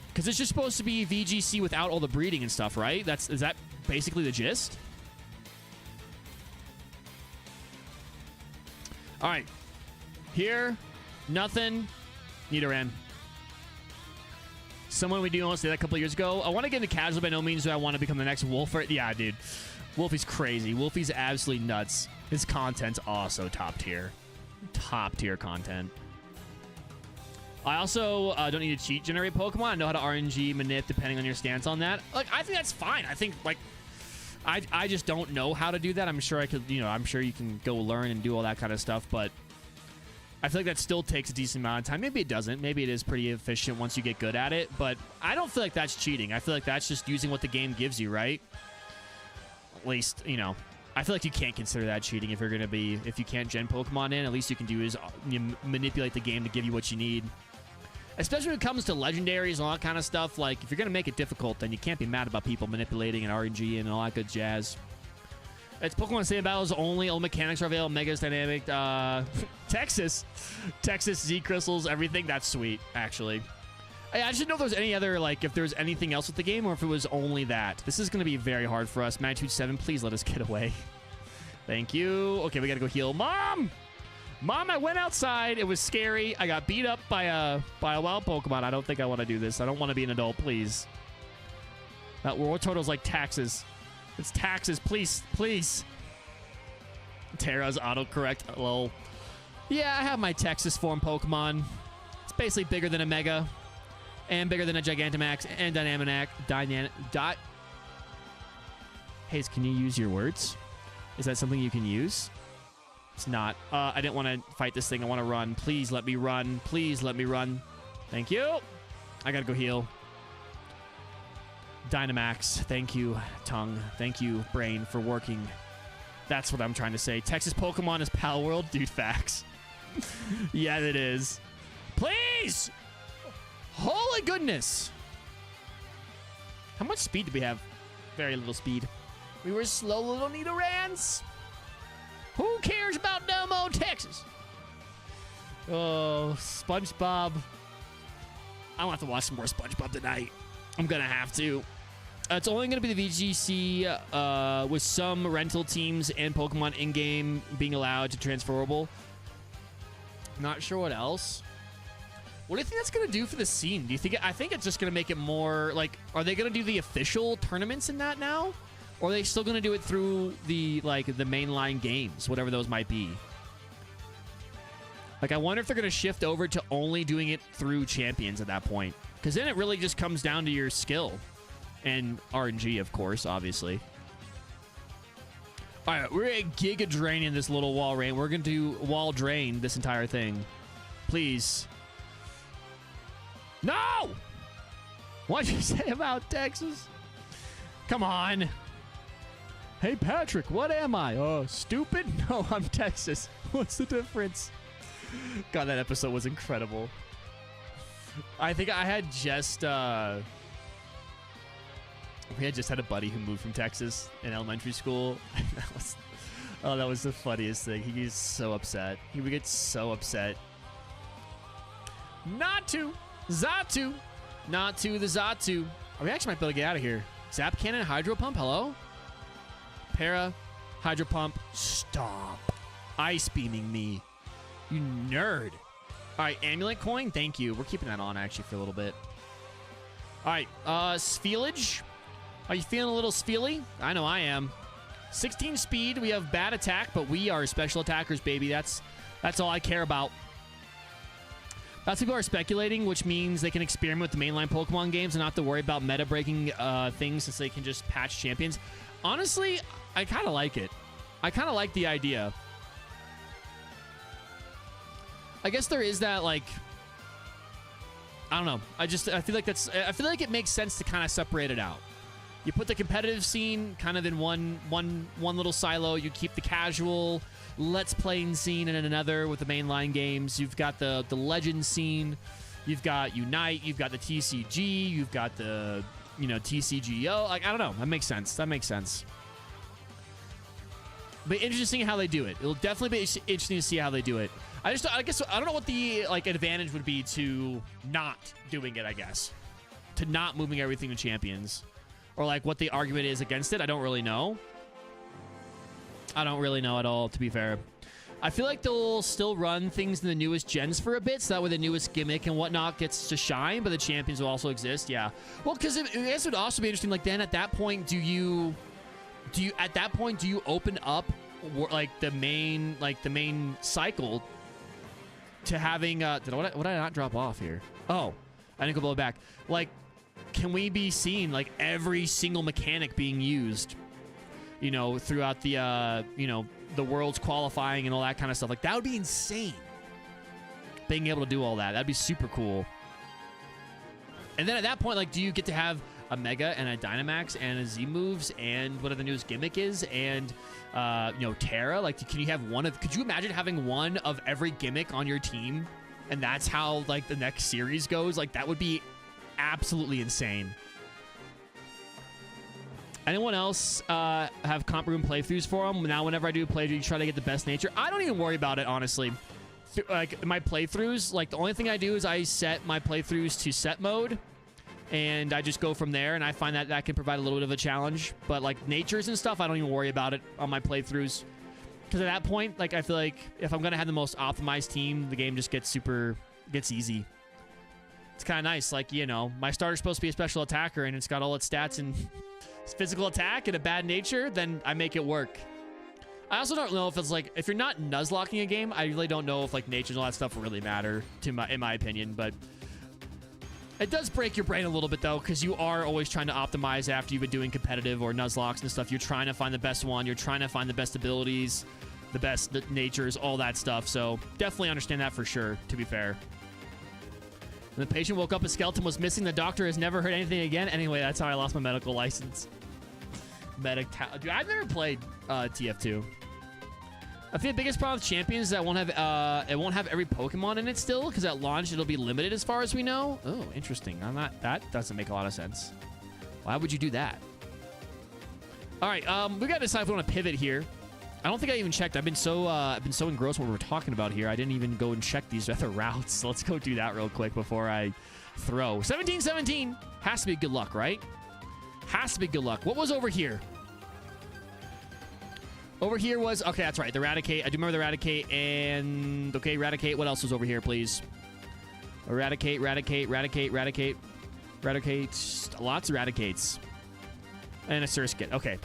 Because it's just supposed to be VGC without all the breeding and stuff, right? Is that basically the gist? All right. Here, nothing. Nidoran. Someone we do almost say that a couple years ago. I want to get into casual. By no means do I want to become the next Wolfer. Yeah, dude. Wolfie's crazy. Wolfie's absolutely nuts. His content's also top tier. Top tier content. I also don't need to cheat generate Pokemon. I know how to RNG manip depending on your stance on that. Like, I think that's fine. I think, like, I just don't know how to do that. I'm sure I could, you know, I'm sure you can go learn and do all that kind of stuff, but I feel like that still takes a decent amount of time. Maybe it doesn't. Maybe it is pretty efficient once you get good at it, but I don't feel like that's cheating. I feel like that's just using what the game gives you, right? At least, you know, I feel like you can't consider that cheating if you're going to be, if you can't gen Pokemon in, at least you can do is you manipulate the game to give you what you need. Especially when it comes to legendaries and all that kind of stuff. Like, if you're going to make it difficult, then you can't be mad about people manipulating and RNG and all that good jazz. It's Pokemon Stadium Battles only. All mechanics are available. Mega's dynamic. Texas Z crystals, everything. That's sweet, actually. I just didn't know if there was any other, like, if there was anything else with the game or if it was only that. This is going to be very hard for us. Magnitude 7, please let us get away. Thank you. Okay, we got to go heal. Mom! Mom, I went outside. It was scary. I got beat up by a wild Pokemon. I don't think I want to do this. I don't want to be an adult, please. That World Total's like taxes. It's taxes. Please, please. Terra's autocorrect. Lol. Yeah, I have my Texas form Pokemon. It's basically bigger than a Mega. And bigger than a Gigantamax and Dynamax. Hayes, can you use your words? Is that something you can use? It's not. I didn't want to fight this thing. I want to run. Please let me run. Please let me run. Thank you. I gotta go heal. Dynamax. Thank you, tongue. Thank you, brain, for working. That's what I'm trying to say. Texas Pokemon is Pal World? Dude, facts. Yeah, it is. Please! Holy goodness! How much speed do we have? Very little speed. We were slow little Nidorans. Who cares about Domo, Texas? Oh, SpongeBob. I don't have to watch some more SpongeBob tonight. I'm going to have to. It's only going to be the VGC with some rental teams and Pokemon in-game being allowed to transferable. Not sure what else. What do you think that's going to do for the scene? Do you think? I think it's just going to make it more, like, are they going to do the official tournaments in that now? Or are they still going to do it through the, like, the mainline games, whatever those might be? Like, I wonder if they're going to shift over to only doing it through champions at that point. Because then it really just comes down to your skill. And RNG, of course, obviously. All right, we're at Giga Drain in this little wall rain. We're going to do wall drain this entire thing. Please. No! What'd you say about Texas? Come on. Hey, Patrick, what am I? Oh, stupid? No, I'm Texas. What's the difference? God, that episode was incredible. I think I had just... we had just had a buddy who moved from Texas in elementary school. that was the funniest thing. He gets so upset. He would get so upset. Not to. Zatu. Not to the Zatu. We actually might be able to get out of here. Zap Cannon, Hydro Pump, hello? Para, Hydro Pump, stop. Ice beaming me. You nerd. All right, Amulet Coin, thank you. We're keeping that on, actually, for a little bit. All right, Sphealage. Are you feeling a little Sphealy? I know I am. 16 speed, we have bad attack, but we are special attackers, baby. That's all I care about. Lots of people are speculating, which means they can experiment with the mainline Pokemon games and not have to worry about meta-breaking things since they can just patch champions. Honestly, I kind of like it. I kind of like the idea. I guess there is that, like... I don't know. I feel like it makes sense to kind of separate it out. You put the competitive scene kind of in one little silo. You keep the casual... Let's Playing scene in another with the mainline games. You've got the Legend scene. You've got Unite. You've got the TCG. You've got the, TCGO. Like, I don't know. That makes sense. That makes sense. But interesting how they do it. It'll definitely be interesting to see how they do it. I guess I don't know what the advantage would be to not doing it, I guess. To not moving everything to champions. Or what the argument is against it. I don't really know. I don't really know at all, to be fair. I feel like they'll still run things in the newest gens for a bit, so that way the newest gimmick and whatnot gets to shine, but the champions will also exist. Yeah. Well, because it would also be interesting. Like, then at that point, do you open up like the main cycle to having would I not drop off here? Oh, I didn't go blow back. Like, can we be seeing like every single mechanic being used, you know, throughout the you know, the world's qualifying and all that kind of stuff? Like, that would be insane, being able to do all that. That'd be super cool. And then at that point, like, do you get to have a Mega and a Dynamax and a Z moves and whatever the newest gimmick is and you know, Terra? Like, can you have one of, could you imagine having one of every gimmick on your team, and that's how like the next series goes? Like, that would be absolutely insane. Anyone else have comp room playthroughs for them? Now, whenever I do a playthrough, you try to get the best nature. I don't even worry about it, honestly. Like, my playthroughs, like, the only thing I do is I set my playthroughs to set mode, and I just go from there, and I find that that can provide a little bit of a challenge. But, like, natures and stuff, I don't even worry about it on my playthroughs. Because at that point, like, I feel like if I'm going to have the most optimized team, the game just gets easy. It's kind of nice. Like, you know, my starter's supposed to be a special attacker, and it's got all its stats and physical attack and a bad nature, then I make it work. I also don't know if it's like, if you're not nuzlocking a game, I really don't know if like natures and all that stuff really matter in my opinion. But it does break your brain a little bit though, because you are always trying to optimize after you've been doing competitive or nuzlocks and stuff. You're trying to find the best one. You're trying to find the best abilities, the best natures, all that stuff. So definitely understand that for sure, to be fair. When the patient woke up, a skeleton was missing. The doctor has never heard anything again. Anyway, that's how I lost my medical license. Dude, I've never played TF2. I think the biggest problem with Champions is that it won't have every Pokemon in it still, because at launch it'll be limited as far as we know. Oh, interesting. That doesn't make a lot of sense. Why would you do that? All right, we got to decide if we want to pivot here. I don't think I even checked. I've been so engrossed in what we're talking about here. I didn't even go and check these other routes. So let's go do that real quick before I throw. 17-17 has to be good luck, right? Has to be good luck. What was over here? Over here was, okay, that's right, the Eradicate. I do remember the Eradicate, and okay, Eradicate. What else was over here, please? Eradicate, Eradicate, Eradicate, Eradicate, Eradicate. Lots of Eradicates. And a Surskit. Okay.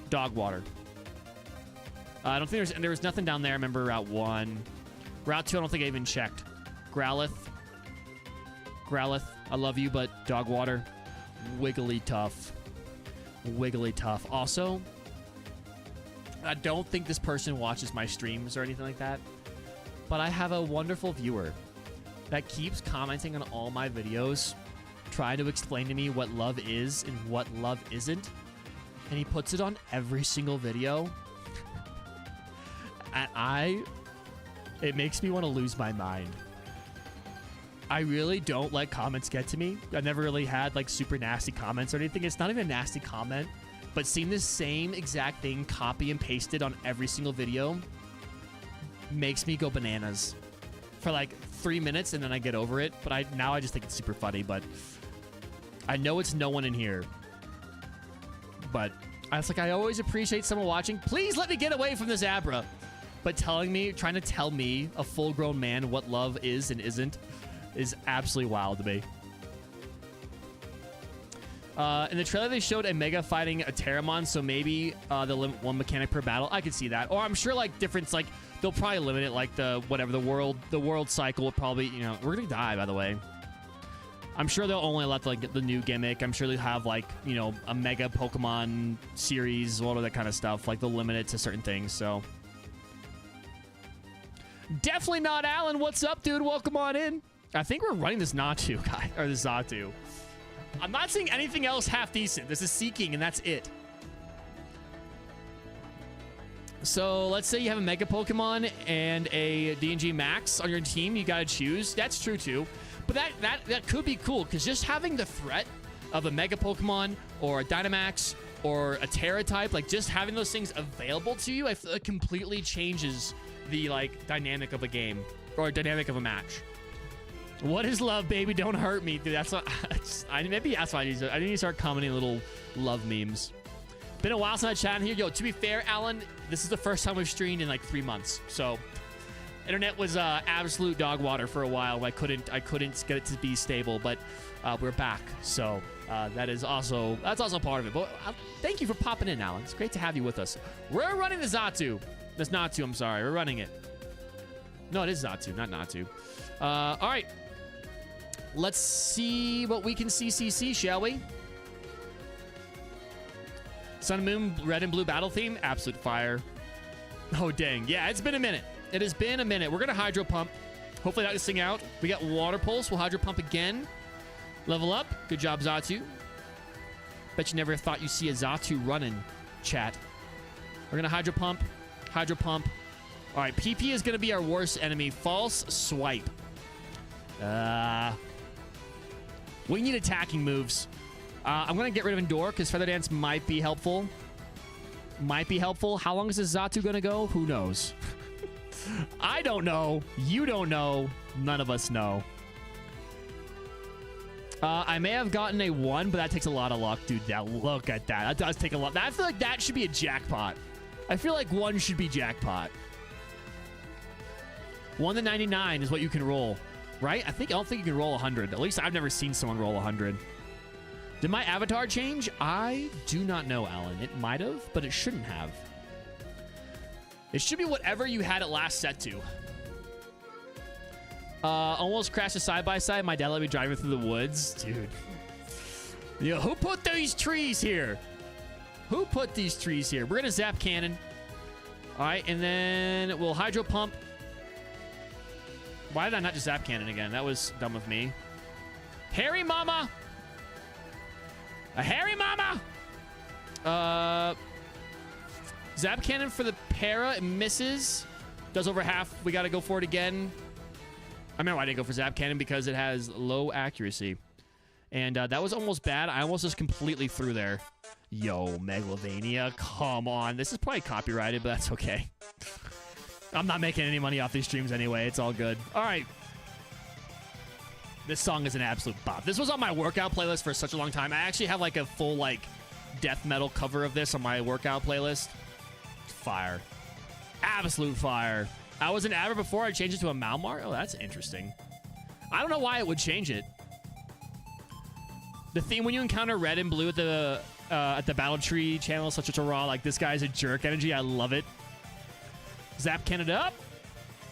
Dog water. I don't think there was nothing down there. I remember Route 1. Route 2, I don't think I even checked. Growlithe. Growlithe, I love you, but dog water. Wigglytuff. Wigglytuff. Also, I don't think this person watches my streams or anything like that, but I have a wonderful viewer that keeps commenting on all my videos, trying to explain to me what love is and what love isn't, and he puts it on every single video. And it makes me want to lose my mind. I really don't let comments get to me. I never really had like super nasty comments or anything. It's not even a nasty comment, but seeing the same exact thing copy and pasted on every single video makes me go bananas for like 3 minutes, and then I get over it. But now I just think it's super funny. But I know it's no one in here. But I was like, I always appreciate someone watching. Please let me get away from this Abra. But trying to tell me, a full-grown man, what love is and isn't, is absolutely wild to me. In the trailer, they showed a Mega fighting a Terramon, so maybe they'll limit one mechanic per battle. I could see that. Or I'm sure, like, difference, like, they'll probably limit it, like, the world cycle will probably, you know, we're gonna die, by the way. I'm sure they'll only let, like, the new gimmick. I'm sure they'll have, like, you know, a Mega Pokemon series, all of that kind of stuff. Like, they'll limit it to certain things, so... Definitely not Alan. What's up, dude? Welcome on in. I think we're running this Natu guy, or this Zatu. I'm not seeing anything else half decent. This is Seeking, and that's it. So let's say you have a Mega Pokemon and a DNG Max on your team. You got to choose. That's true, too. But that could be cool, because just having the threat of a Mega Pokemon or a Dynamax or a Terra type, like just having those things available to you, I feel it completely changes the like dynamic of a game or dynamic of a match. What is love, baby? Don't hurt me, dude. That's what maybe that's why I need to start commenting little love memes. Been a while since I chatted here. Yo, to be fair, Alan, this is the first time we've streamed in like 3 months. So, internet was absolute dog water for a while. I couldn't get it to be stable, but we're back. So that's also part of it. But thank you for popping in, Alan. It's great to have you with us. We're running the Zatu. That's Natu. I'm sorry. We're running it. No, it is Zatu, not Natu. All right. Let's see what we can see, shall we? Sun and Moon, red and blue battle theme. Absolute fire. Oh, dang. Yeah, it's been a minute. It has been a minute. We're going to hydro pump. Hopefully not this thing out. We got water pulse. We'll hydro pump again. Level up. Good job, Zatu. Bet you never thought you'd see a Zatu running, chat. We're going to hydro pump. Hydro pump. All right, PP is going to be our worst enemy. False swipe. We need attacking moves. I'm going to get rid of Endure because Feather Dance might be helpful. How long is this Zatu going to go? Who knows? I don't know. You don't know. None of us know. I may have gotten a 1, but that takes a lot of luck, dude. Now look at that. That does take a lot. I feel like that should be a jackpot. I feel like 1 should be jackpot. 1 to 99 is what you can roll, right? I don't think you can roll 100. At least I've never seen someone roll 100. Did my avatar change? I do not know, Alan. It might have, but it shouldn't have. It should be whatever you had it last set to. Almost crashed a side-by-side. My dad let me drive it through the woods. Dude. Yo, who put these trees here? Who put these trees here? We're going to zap cannon. All right, and then we'll hydro pump. Why did I not just zap cannon again? That was dumb of me. Hairy Mama. A Hairy Mama. Zap cannon for the para. It misses. Does over half. We got to go for it again. I remember I didn't go for Zap Cannon because it has low accuracy. And that was almost bad. I almost just completely threw there. Yo, Megalovania. Come on. This is probably copyrighted, but that's okay. I'm not making any money off these streams anyway. It's all good. All right. This song is an absolute bop. This was on my workout playlist for such a long time. I actually have like a full like death metal cover of this on my workout playlist. Fire. Absolute fire. I was an Adder before. I changed it to a Malmar. Oh, that's interesting. I don't know why it would change it. The theme when you encounter red and blue at the Battle Tree channel, such a raw, like this guy's a jerk energy. I love it. Zap Canada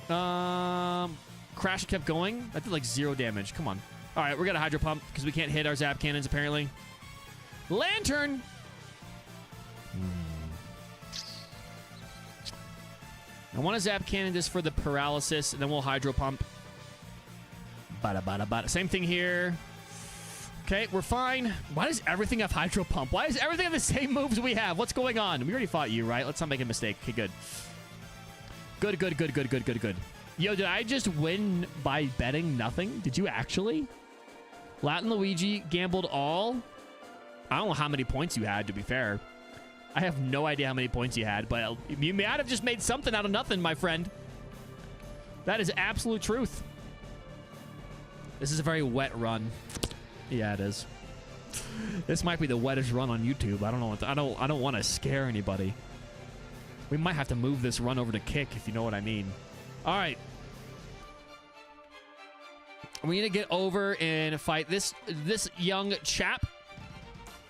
up. Crash kept going. That did like 0 damage. Come on. All right, we're going to hydro pump because we can't hit our zap cannons apparently. Lantern. I want to zap cannon this for the paralysis, and then we'll hydro pump. Bada, bada, bada. Same thing here. Okay, we're fine. Why does everything have hydro pump? Why does everything have the same moves we have? What's going on? We already fought you, right? Let's not make a mistake. Okay, good. Good. Yo, did I just win by betting nothing? Did you actually? Latin Luigi gambled all. I don't know how many points you had, to be fair. I have no idea how many points you had, but you might have just made something out of nothing, my friend. That is absolute truth. This is a very wet run. Yeah, it is. This might be the wettest run on YouTube. I don't know. I don't want to scare anybody. We might have to move this run over to kick, if you know what I mean. All right. We need to get over and fight this young chap.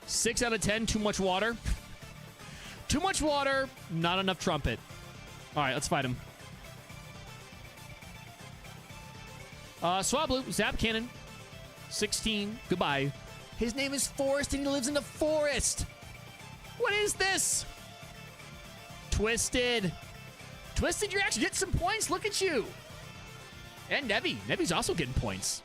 6 out of 10. Too much water. Too much water. Not enough trumpet. All right, let's fight him. Swablu, Zap Cannon. 16. Goodbye. His name is Forest, and he lives in the forest. What is this? Twisted. Twisted, you're actually getting some points. Look at you. And Nevi. Nevi's also getting points.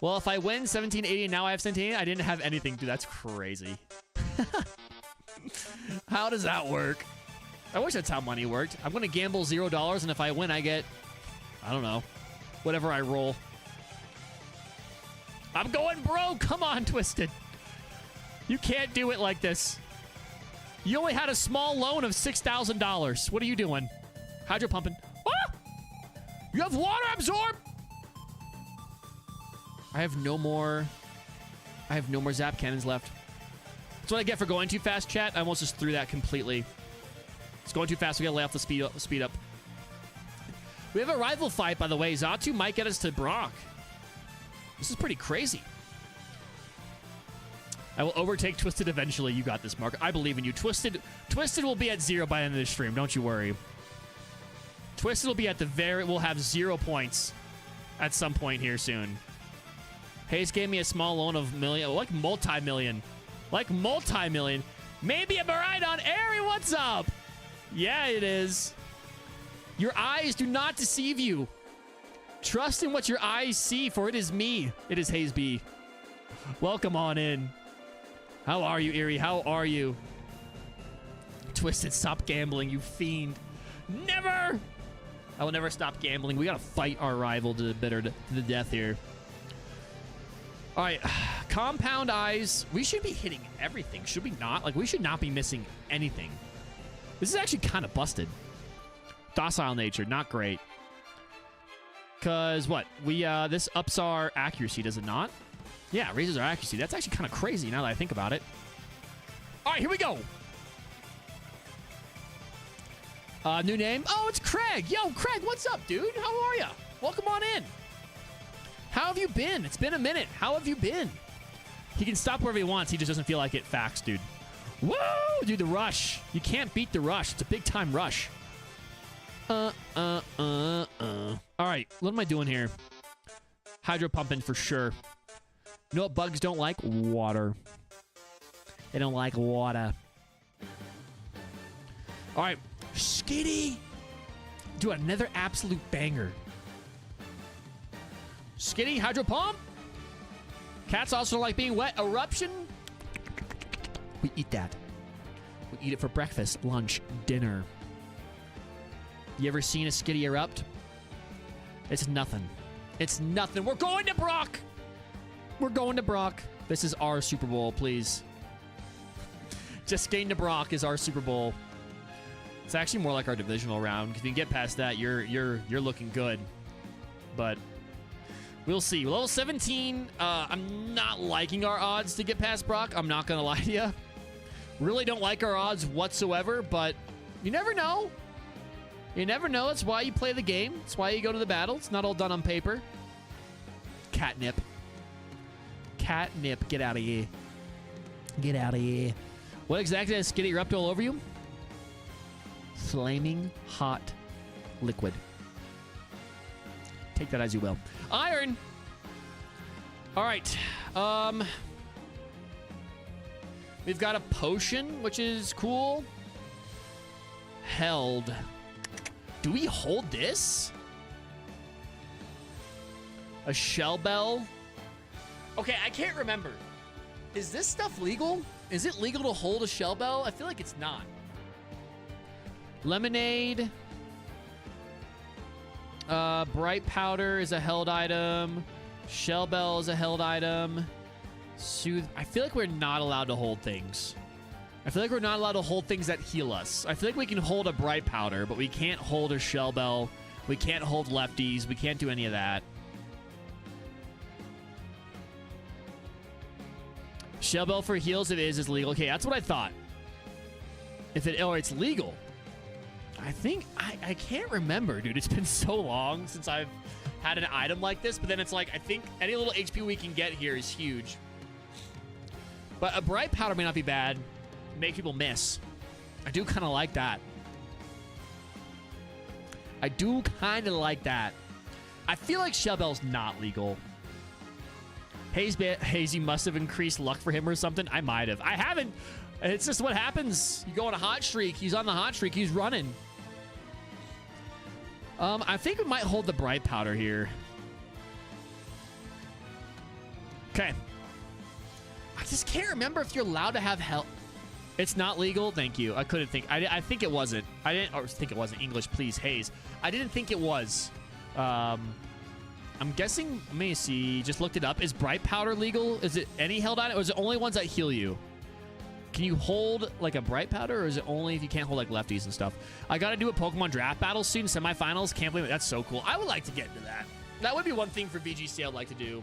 Well, if I win 1780 and now I have 1780, I didn't have anything. Dude, that's crazy. How does that work? I wish that's how money worked. I'm going to gamble $0, and if I win, I get, I don't know, whatever I roll. I'm going broke. Come on, Twisted. You can't do it like this. You only had a small loan of $6,000. What are you doing? Hydro pumping. Ah! You have water absorb. I have no more zap cannons left. That's what I get for going too fast, chat. I almost just threw that completely. It's going too fast. We gotta lay off the speed up. We have a rival fight, by the way. Xatu might get us to Brock. This is pretty crazy. I will overtake Twisted eventually. You got this, Mark. I believe in you. Twisted will be at 0 by the end of the stream. Don't you worry. Twisted will be at the we'll have 0 points at some point here soon. Hayes gave me a small loan of multi-million. Maybe I'm right on Airy. What's up? Yeah, it is. Your eyes do not deceive you. Trust in what your eyes see, for it is me. It is HayezB. Welcome on in. How are you, Erie? How are you? Twisted, stop gambling, you fiend. Never! I will never stop gambling. We gotta fight our rival to the death here. All right, compound eyes. We should be hitting everything, should we not? Like, we should not be missing anything. This is actually kind of busted. Docile nature, not great. Because what? This ups our accuracy, does it not? Yeah, it raises our accuracy. That's actually kind of crazy now that I think about it. All right, here we go. New name. Oh, it's Craig. Yo, Craig, what's up, dude? How are ya? Welcome on in. How have you been? It's been a minute. How have you been? He can stop wherever he wants. He just doesn't feel like it. Facts, dude. Woo! Dude, the rush. You can't beat the rush. It's a big-time rush. All right, what am I doing here? Hydro pumping for sure. You know what bugs don't like? Water. They don't like water. All right, Skitty. Do another absolute banger. Skitty, hydro pump. Cats also don't like being wet. Eruption. We eat that. We eat it for breakfast, lunch, dinner. You ever seen a Skitty erupt? It's nothing. It's nothing. We're going to Brock. We're going to Brock. This is our Super Bowl, please. Just getting to Brock is our Super Bowl. It's actually more like our divisional round. If you can get past that, you're looking good. But we'll see. Level 17. I'm not liking our odds to get past Brock. I'm not gonna lie to you. Really don't like our odds whatsoever. But you never know. You never know. That's why you play the game. That's why you go to the battle. It's not all done on paper. Catnip. Catnip. Get out of here. Get out of here. What exactly has Skitty erupt all over you? Flaming hot liquid. Take that as you will. Iron. All right. We've got a potion, which is cool. Held. Do we hold this? A shell bell? Okay, I can't remember. Is this stuff legal? Is it legal to hold a shell bell? I feel like it's not. Lemonade. Bright powder is a held item. Shell bell is a held item. Soothe. I feel like we're not allowed to hold things. I feel like we're not allowed to hold things that heal us. I feel like we can hold a bright powder, but we can't hold a shell bell. We can't hold lefties. We can't do any of that. Shell bell for heals, it is legal. Okay, that's what I thought. If it, or it's legal. I think, I can't remember, dude. It's been so long since I've had an item like this, but then it's like, I think any little HP we can get here is huge. But a bright powder may not be bad. Make people miss. I do kind of like that. I do kind of like that. I feel like shell bell's not legal. Hazy must have increased luck for him or something. I might have. I haven't. It's just what happens. You go on a hot streak. He's on the hot streak. He's running. I think we might hold the bright powder here. Okay. I just can't remember if you're allowed to have help. It's not legal. Thank you. I couldn't think. I think it wasn't. I didn't or think it wasn't. English, please, Hayes. I didn't think it was. I'm guessing. Let me see. Just looked it up. Is bright powder legal? Is it any held item, or is it only ones that heal you? Can you hold like a bright powder, or is it only if you can't hold like lefties and stuff? I got to do a Pokemon draft battle soon. Semifinals. Can't believe it. That's so cool. I would like to get into that. That would be one thing for VGC I'd like to do.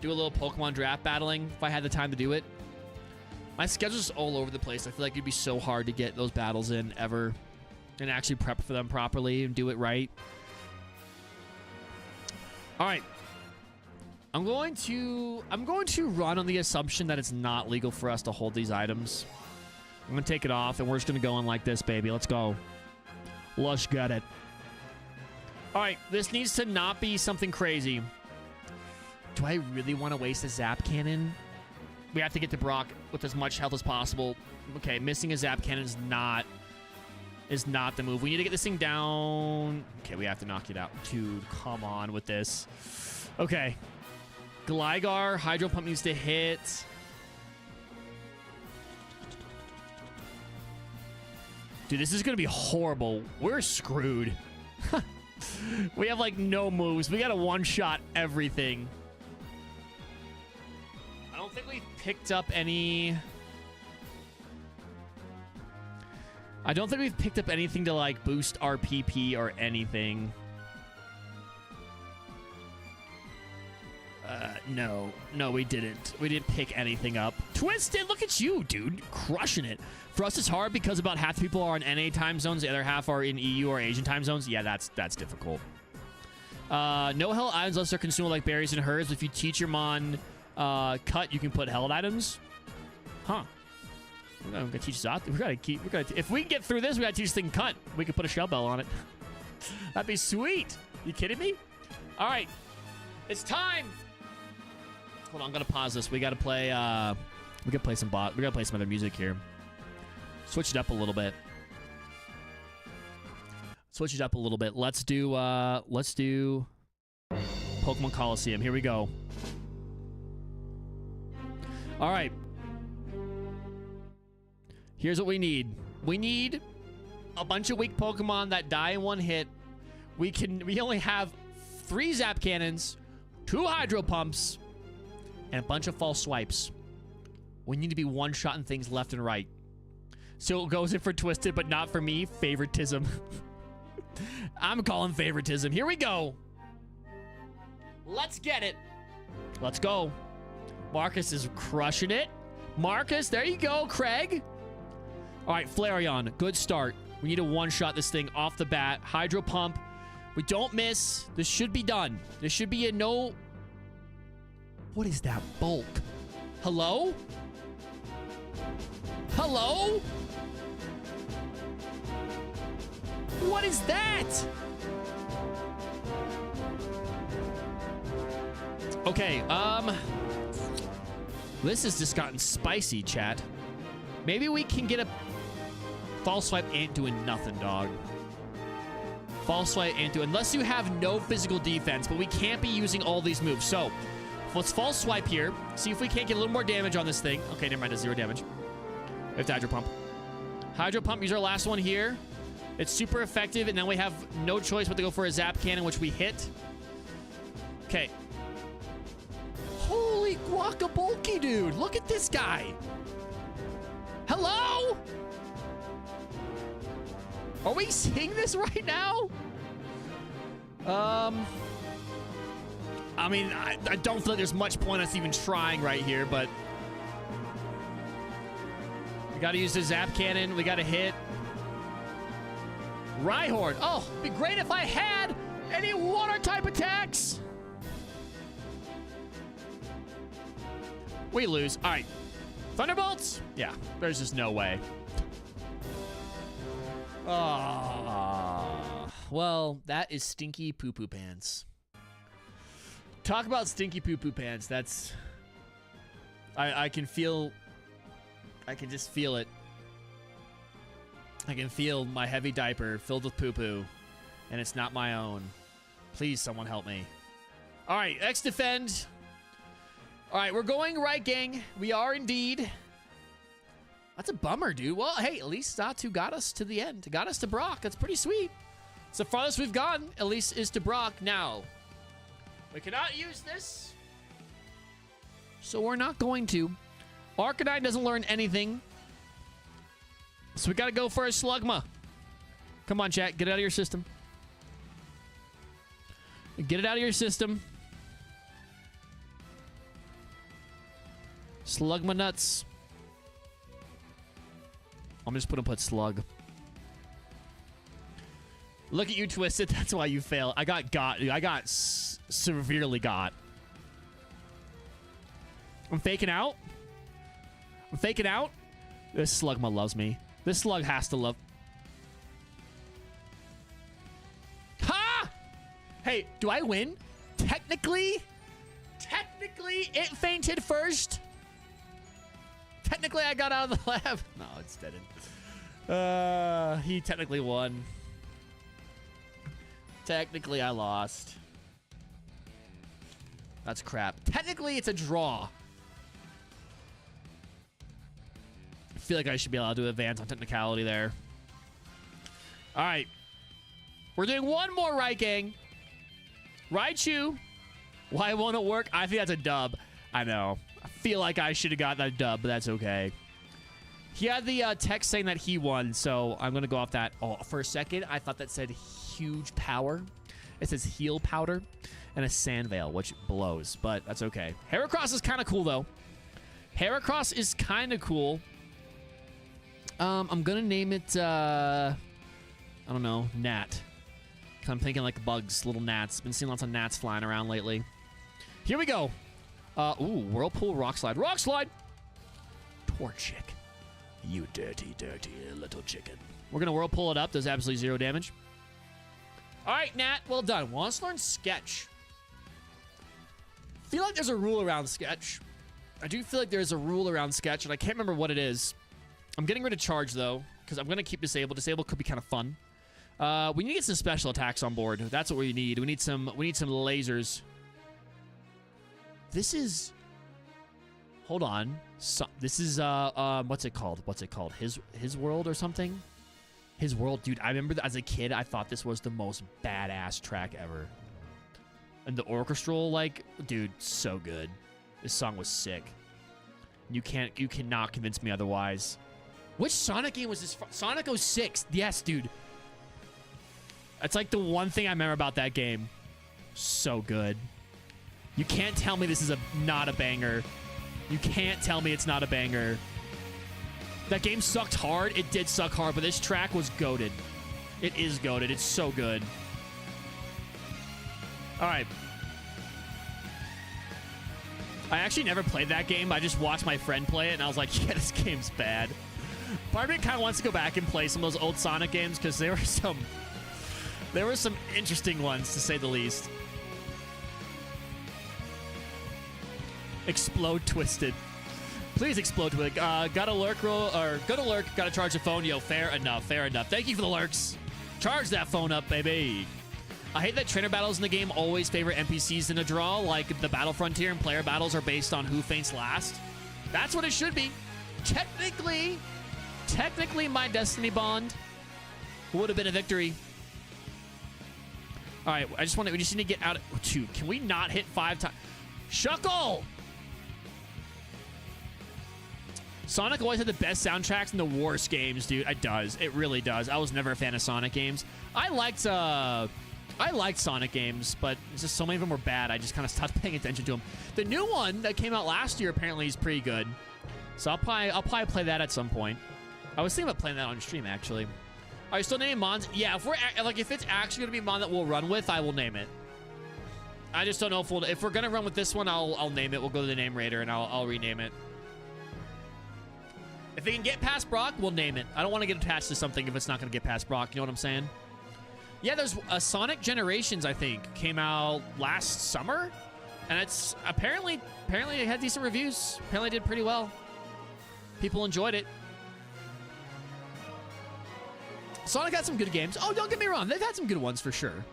Do a little Pokemon draft battling if I had the time to do it. My schedule's all over the place. I feel like it'd be so hard to get those battles in ever and actually prep for them properly and do it right. All right. I'm going to run on the assumption that it's not legal for us to hold these items. I'm going to take it off, and we're just going to go in like this, baby. Let's go. Let's get it. All right. This needs to not be something crazy. Do I really want to waste a Zap Cannon? We have to get to Brock with as much health as possible. Okay, missing a Zap Cannon is not the move. We need to get this thing down. Okay, we have to knock it out. Dude, come on with this. Okay. Gligar, Hydro Pump needs to hit. Dude, this is going to be horrible. We're screwed. We have, like, no moves. We got to one-shot everything. I don't think we've picked up any... I don't think we've picked up anything to, like, boost our PP or anything. No. No, we didn't. We didn't pick anything up. Twisted, look at you, dude. Crushing it. For us, it's hard because about half the people are on NA time zones. The other half are in EU or Asian time zones. Yeah, that's difficult. No held items unless they're consumed like berries and herds. If you teach your Mon cut, you can put held items. Huh. We're gonna teach Zot. If we can get through this, we gotta teach this thing cut. We can put a shell bell on it. That'd be sweet. You kidding me? All right. It's time. Hold on, I'm gonna pause this. We gotta play. We gotta play some other music here. Switch it up a little bit. Switch it up a little bit. Let's do Pokemon Coliseum. Here we go. All right. Here's what we need. We need a bunch of weak Pokemon that die in one hit. We only have 3 Zap Cannons, 2 Hydro Pumps, and a bunch of false swipes. We need to be one-shotting things left and right. So it goes in for Twisted, but not for me. Favoritism. I'm calling favoritism. Here we go. Let's get it. Let's go. Marcus is crushing it. Marcus, there you go, Craig. All right, Flareon, good start. We need to one-shot this thing off the bat. Hydro Pump. We don't miss. This should be done. This should be a no... What is that bulk? Hello? Hello? What is that? Okay, this has just gotten spicy, chat. Maybe we can get a... False Swipe ain't doing nothing, dog. False Swipe ain't doing... Unless you have no physical defense, but we can't be using all these moves. So, let's False Swipe here. See if we can't get a little more damage on this thing. Okay, never mind. It's 0 damage. We have to Hydro Pump. Hydro Pump, use our last one here. It's super effective, and then we have no choice but to go for a Zap Cannon, which we hit. Okay. Holy guacabolky, dude. Look at this guy. Hello? Are we seeing this right now? I mean, I don't feel like there's much point us even trying right here, but... We gotta use the Zap Cannon. We gotta hit. Rhyhorn. Oh, it'd be great if I had any water-type attacks. We lose. All right. Thunderbolts? Yeah, there's just no way. Well, that is stinky poo-poo pants. Talk about stinky poo-poo pants. That's... I can feel... I can just feel it. I can feel my heavy diaper filled with poo-poo, and it's not my own. Please, someone help me. All right, X defend. All right, we're going right, gang. We are indeed. That's a bummer, dude. Well, hey, at least Zatu got us to the end. Got us to Brock. That's pretty sweet. It's the farthest we've gone, at least, is to Brock. Now, we cannot use this, so we're not going to. Arcanine doesn't learn anything, so we got to go for a Slugma. Come on, chat. Get it out of your system. Get it out of your system. Slugma nuts. I'm just gonna put slug. Look at you, Twisted. That's why you fail. I got dude. I got severely got. I'm faking out. I'm faking out. This slugma loves me. This slug has to love. Ha! Hey, do I win? Technically, it fainted first. Technically, I got out of the lab. No, it's dead. He technically won. Technically, I lost. That's crap. Technically, it's a draw. I feel like I should be allowed to advance on technicality there. All right. We're doing one more, right, gang? Raichu. Why won't it work? I think that's a dub. I know. I feel like I should have got that dub, but that's okay. He had the text saying that he won, so I'm going to go off that. Oh, for a second, I thought that said huge power. It says heal powder and a sand veil, which blows, but that's okay. Heracross is kind of cool, though. Heracross is kind of cool. I'm going to name it, I don't know, Gnat. I'm thinking like bugs, little gnats. Been seeing lots of gnats flying around lately. Here we go. Ooh, Whirlpool, Rock Slide. Rock Slide! Torchic. You dirty, dirty little chicken. We're going to Whirlpool it up. Does absolutely 0 damage. All right, Nat. Well done. Wants to learn Sketch. Feel like there's a rule around Sketch. I do feel like there's a rule around Sketch, and I can't remember what it is. I'm getting rid of Charge, though, because I'm going to keep Disable. Disable could be kind of fun. We need to get some special attacks on board. That's what we need. We need some lasers. This is... Hold on. So, this is, what's it called? What's it called? His World or something? His World. Dude, I remember as a kid, I thought this was the most badass track ever. And the orchestral, like, dude, so good. This song was sick. You cannot convince me otherwise. Which Sonic game was this? Sonic 06. Yes, dude. That's like the one thing I remember about that game. So good. You can't tell me this is not a banger. You can't tell me it's not a banger. That game sucked hard. It did suck hard, but this track was goated. It is goated. It's so good. All right. I actually never played that game. I just watched my friend play it, and I was like, yeah, this game's bad. Part of me kind of wants to go back and play some of those old Sonic games because there were some interesting ones, to say the least. Explode Twisted. Please explode Twisted. Got a lurk roll, or go to lurk, got to charge the phone. Yo, fair enough, fair enough. Thank you for the lurks. Charge that phone up, baby. I hate that trainer battles in the game always favor NPCs in a draw, like the Battle Frontier and player battles are based on who faints last. That's what it should be. Technically, my Destiny Bond would have been a victory. All right, we just need to get out of... Dude, can we not hit 5 times? Shuckle! Sonic always had the best soundtracks in the worst games, dude. It does. It really does. I was never a fan of Sonic games. I liked Sonic games, but it's just so many of them were bad. I just kind of stopped paying attention to them. The new one that came out last year apparently is pretty good. So I'll probably play that at some point. I was thinking about playing that on stream, actually. Are you still naming Mons? Yeah, if it's actually gonna be Mon that we'll run with, I will name it. I just don't know if we're gonna run with this one, I'll name it. We'll go to the name Raider and I'll rename it. If it can get past Brock, we'll name it. I don't want to get attached to something if it's not gonna get past Brock. You know what I'm saying? Yeah, there's a Sonic Generations, I think, came out last summer, and it's apparently it had decent reviews. Apparently did pretty well. People enjoyed it. Sonic had some good games. Oh, don't get me wrong. They've had some good ones for sure.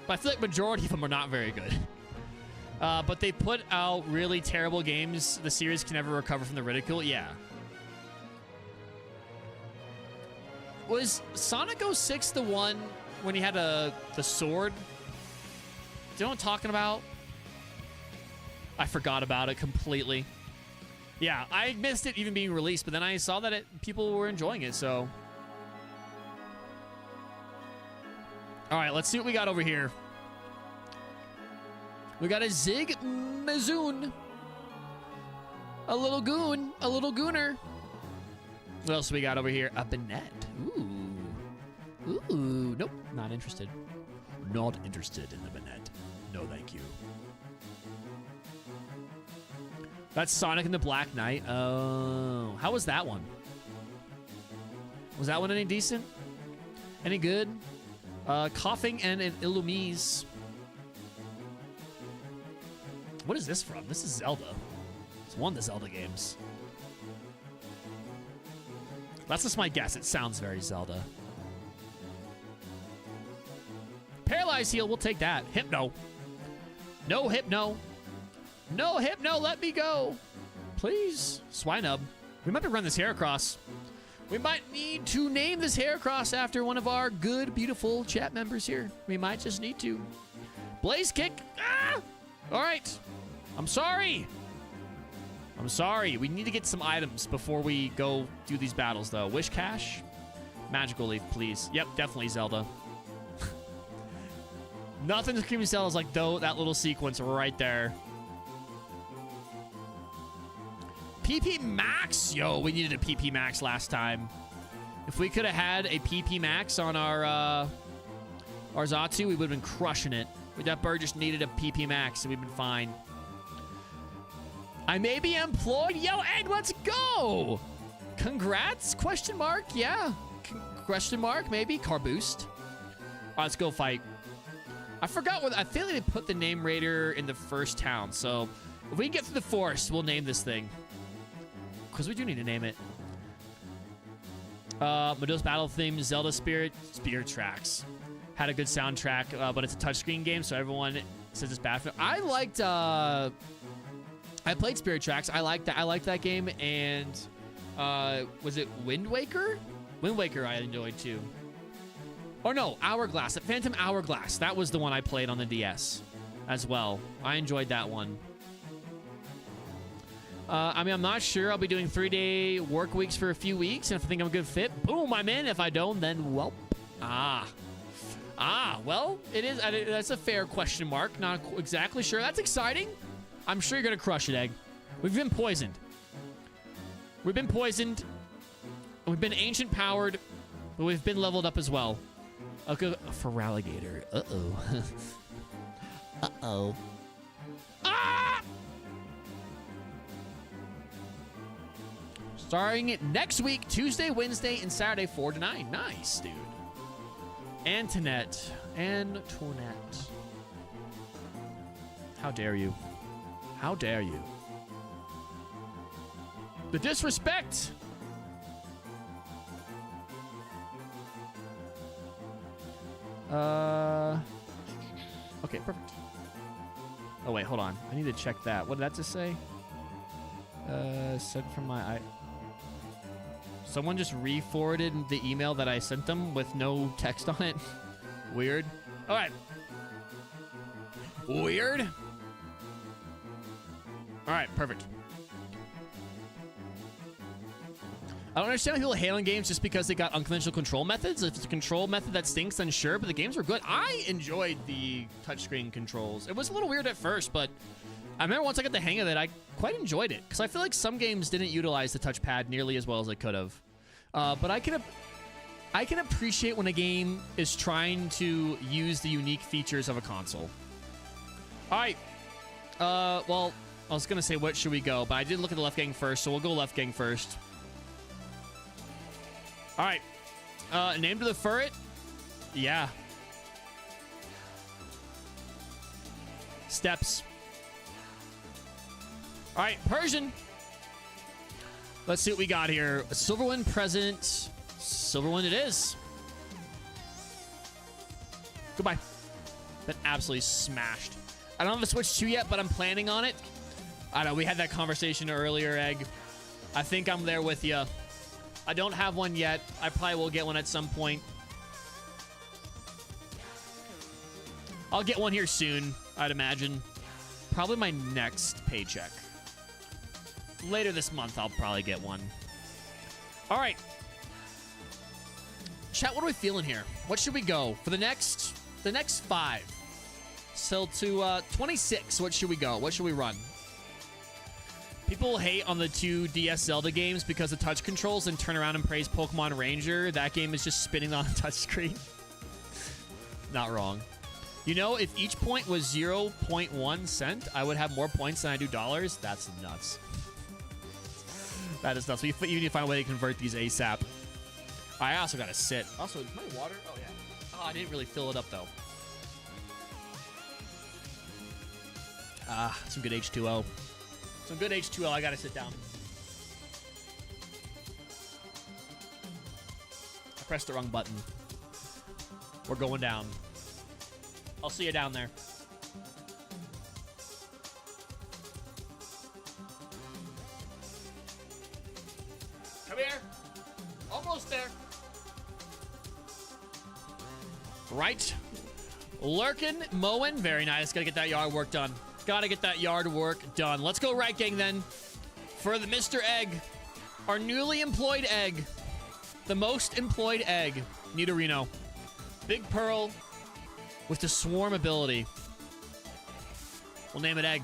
But I feel like majority of them are not very good. But they put out really terrible games. The series can never recover from the ridicule. Yeah. Was Sonic 06 the one when he had the sword? Do you know what I'm talking about? I forgot about it completely. Yeah, I missed it even being released, but then I saw that people were enjoying it, so... All right, let's see what we got over here. We got a Zig Mazoon. A little goon. A little gooner. What else we got over here? A Banette. Ooh. Nope. Not interested. Not interested in the Banette. No, thank you. That's Sonic and the Black Knight. Oh. How was that one? Was that one any decent? Any good? Coughing and an Illumise. What is this from? This is Zelda. It's one of the Zelda games. That's just my guess. It sounds very Zelda. Paralyzed Heal. We'll take that. Hypno. No Hypno. No Hypno. Let me go. Please. Swinub. We might be running this hair across. We might need to name this hair across after one of our good, beautiful chat members here. We might just need to. Blaze Kick. Ah! All right. I'm sorry. I'm sorry. We need to get some items before we go do these battles, though. Wish Cash. Magical Leaf, please. Yep, definitely Zelda. Nothing screaming Zelda's like though that little sequence right there. PP Max. Yo, we needed a PP Max last time. If we could have had a PP Max on our Zatsu, we would have been crushing it. That bird just needed a PP Max, and we've been fine. I may be employed. Yo, Ed, let's go. Congrats? Question mark? Yeah. Question mark? Maybe. Car boost. All right, let's go fight. I forgot what. I feel like they put the name raider in the first town. So if we can get through the forest, we'll name this thing. Because we do need to name it. Medusa's battle theme, Zelda Spirit Tracks. Had a good soundtrack, but it's a touchscreen game, so everyone says it's bad for it. I liked. I played Spirit Tracks. I liked that. I liked that game. And was it Wind Waker? Wind Waker I enjoyed too. Or no, Hourglass. Phantom Hourglass. That was the one I played on the DS as well. I enjoyed that one. I mean, I'm not sure. I'll be doing 3-day work weeks for a few weeks. And if I think I'm a good fit, boom, I'm in. If I don't, then well. Well, it is. That's a fair question mark. Not exactly sure. That's exciting. I'm sure you're going to crush it, Egg. We've been poisoned. We've been poisoned. We've been ancient powered, but we've been leveled up as well. Okay, for Alligator. Uh-oh. Uh-oh. Ah! Starting next week, Tuesday, Wednesday, and Saturday, 4 to 9. Nice, dude. Antoinette. Antoinette. How dare you? How dare you? The disrespect! Okay, perfect. Oh, wait, hold on. I need to check that. What did that just say? Sent from my... Someone just re-forwarded the email that I sent them with no text on it. Weird. All right. Weird. All right, perfect. I don't understand why people hate on games just because they got unconventional control methods. If it's a control method that stinks, then sure, but the games were good. I enjoyed the touchscreen controls. It was a little weird at first, but I remember once I got the hang of it, I quite enjoyed it. Because I feel like some games didn't utilize the touchpad nearly as well as they could have. But I can appreciate when a game is trying to use the unique features of a console. All right. Well, I was going to say, what should we go? But I did look at the left gang first, so we'll go left gang first. All right. Name to the Furret? Yeah. Steps. All right, Persian. Let's see what we got here. Silverwind present. Silverwind it is. Goodbye. Been absolutely smashed. I don't have a Switch 2 yet, but I'm planning on it. I know, we had that conversation earlier, Egg. I think I'm there with you. I don't have one yet. I probably will get one at some point. I'll get one here soon, I'd imagine. Probably my next paycheck. Later this month, I'll probably get one. All right. Chat, what are we feeling here? What should we go for the next 5? So to 26, what should we go? What should we run? People hate on the 2DS Zelda games because of touch controls and turn around and praise Pokemon Ranger. That game is just spinning on a touchscreen. Not wrong. You know, if each point was 0.1 cent, I would have more points than I do dollars. That's nuts. That is nuts. You need to find a way to convert these ASAP. I also got to sit. Also, is my water? Oh, yeah. Oh, I didn't really fill it up, though. Some good H2O. Some good H2O. I got to sit down. I pressed the wrong button. We're going down. I'll see you down there. Come here. Almost there. Right. Lurkin, mowing. Very nice. Gotta get that yard work done. Gotta get that yard work done. Let's go right, gang, then. For the Mr. Egg. Our newly employed egg. The most employed egg. Nidorino. Big Pearl with the Swarm ability. We'll name it Egg.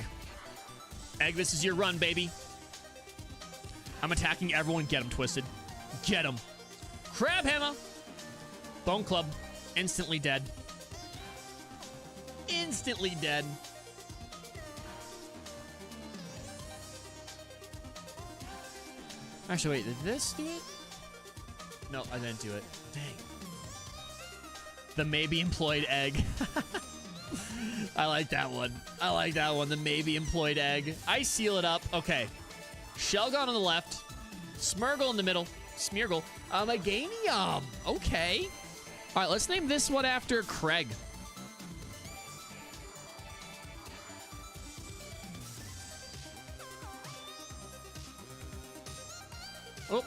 Egg, this is your run, baby. I'm attacking everyone. Get him, Twisted. Get him. Crab Hammer. Bone Club. Instantly dead. Instantly dead. Actually, wait, did this do it? No, I didn't do it. Dang. The maybe employed egg. I like that one. I like that one. The maybe employed egg. I seal it up. Okay. Shelgon on the left. Smeargle in the middle. Smeargle. Meganium. Okay. All right, let's name this one after Craig. Oh.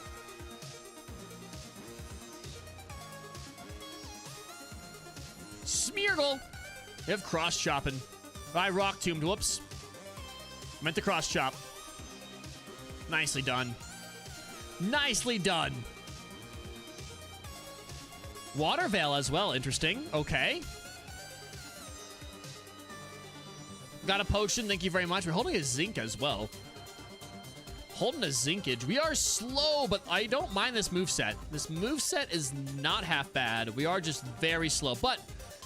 Smeargle. They have cross chopping. I rock tombed. Whoops. Meant to cross chop. Nicely done. Nicely done. Water Veil as well. Interesting. Okay. Got a potion. Thank you very much. We're holding a zinc as well. Holding a zinkage. We are slow, but I don't mind this moveset. This moveset is not half bad. We are just very slow, but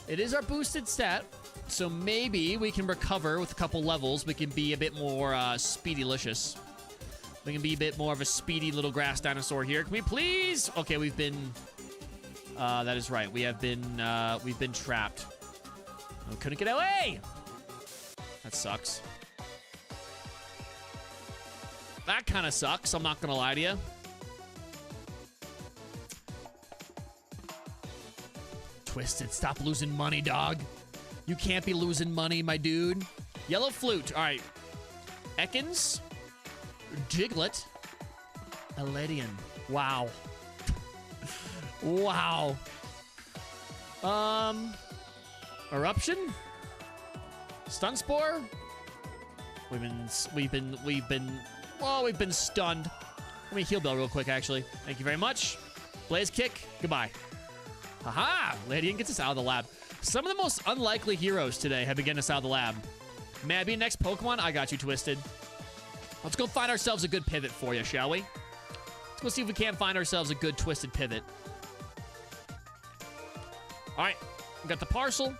it is our boosted stat, so maybe we can recover with a couple levels. We can be a bit more speedy-licious. We can be a bit more of a speedy little grass dinosaur here. Can we please? Okay, we've been... that is right. We've been trapped. We couldn't get away! That sucks. That kind of sucks. I'm not going to lie to you. Twisted, stop losing money, dog. You can't be losing money, my dude. Yellow Flute. All right. Ekans. Jiglet. Eledian. Wow. Wow. Eruption. Stun Spore. We've been stunned. Let me heal Bell real quick, actually. Thank you very much. Blaze Kick. Goodbye. Haha! Ladian gets us out of the lab. Some of the most unlikely heroes today have been getting us out of the lab. May I be next Pokemon? I got you, Twisted. Let's go find ourselves a good pivot for you, shall we? Let's go see if we can't find ourselves a good Twisted pivot. All right. We got the parcel.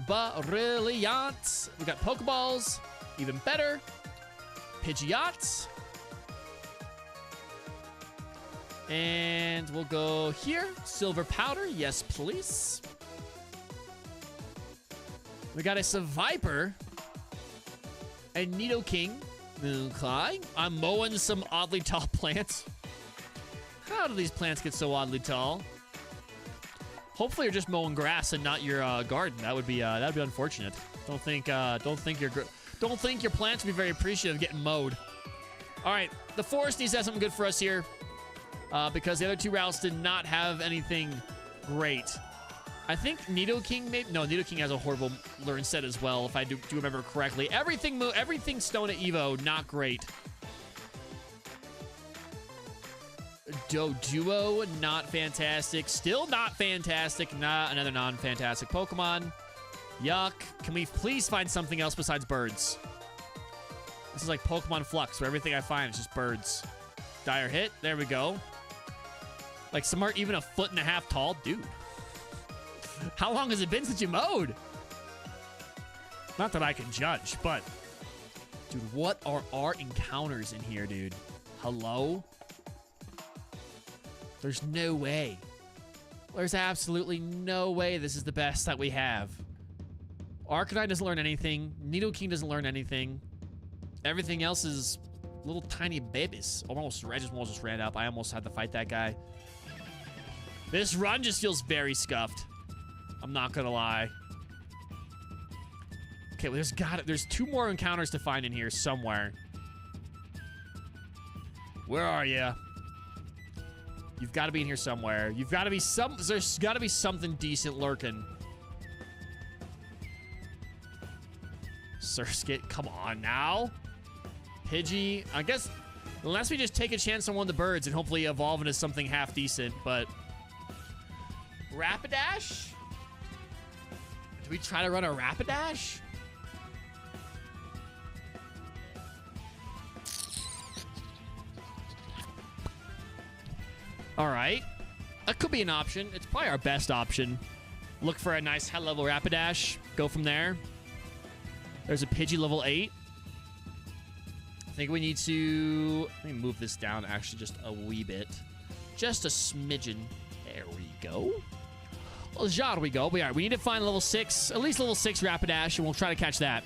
Brilliant. We got Pokeballs. Even better. Pidgeots. And we'll go here. Silver Powder. Yes, please. We got a Seviper. A Nidoking. Okay. I'm mowing some oddly tall plants. How do these plants get so oddly tall? Hopefully you're just mowing grass and not your garden. That'd be unfortunate. Don't think your plants would be very appreciative of getting mowed. All right, the forest needs to have something good for us here, because the other two routes did not have anything great. I think Nidoking maybe. No, Nidoking has a horrible learn set as well, if I do remember correctly. Everything Stone at Evo, not great. Doduo, not fantastic. Still not fantastic. Not another non-fantastic Pokemon. Yuck. Can we please find something else besides birds? This is like Pokemon Flux, where everything I find is just birds. Dire hit. There we go. Like, some are even 1.5 feet tall. Dude. How long has it been since you mowed? Not that I can judge, but... Dude, what are our encounters in here, dude? Hello? There's no way. There's absolutely no way this is the best that we have. Arcanine doesn't learn anything. Nidoking doesn't learn anything. Everything else is little tiny babies. I just ran up. I almost had to fight that guy. This run just feels very scuffed. I'm not gonna lie. Okay, well, there's 2 more encounters to find in here somewhere. Where are you? You've got to be in here somewhere. There's got to be something decent lurking. Surskit, come on now. Pidgey, I guess, unless we just take a chance on one of the birds and hopefully evolve into something half decent, but... Rapidash? Do we try to run a Rapidash? All right. That could be an option. It's probably our best option. Look for a nice high-level Rapidash. Go from there. There's a Pidgey level 8. I think we need to... Let me move this down actually just a wee bit. Just a smidgen. There we go. Well, there we go. We need to find level 6, at least level 6 Rapidash, and we'll try to catch that.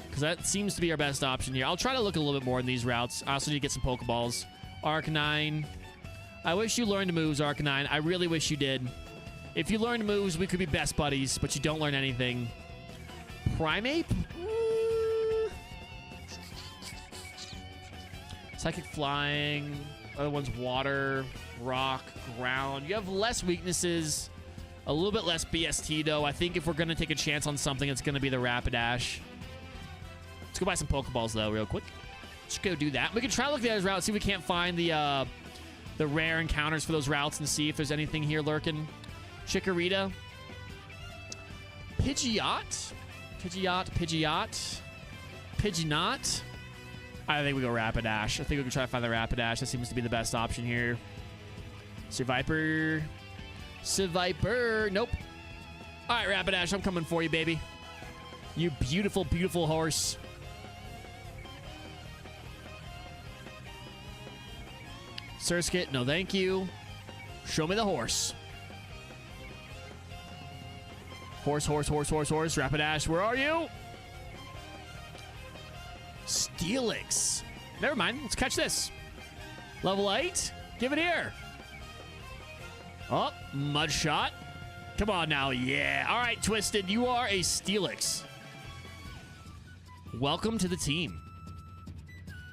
Because that seems to be our best option here. I'll try to look a little bit more in these routes. I also need to get some Pokeballs. Arcanine. I wish you learned moves, Arcanine. I really wish you did. If you learned moves, we could be best buddies, but you don't learn anything. Primeape? Psychic Flying. Other one's Water, Rock, Ground. You have less weaknesses. A little bit less BST, though. I think if we're going to take a chance on something, it's going to be the Rapidash. Let's go buy some Pokeballs, though, real quick. Let's go do that. We can try to look at those routes, see if we can't find the rare encounters for those routes and see if there's anything here lurking. Chikorita. Pidgeot. Pidgeot. I think we go Rapidash. I think we can try to find the Rapidash. That seems to be the best option here. Seviper. Nope. All right, Rapidash, I'm coming for you, baby. You beautiful, beautiful horse. Surskit, no thank you. Show me the horse. Horse. Rapidash, where are you? Steelix. Never mind. Let's catch this. Level 8. Give it here. Oh, Mud Shot. Come on now. Yeah. All right, Twisted. You are a Steelix. Welcome to the team.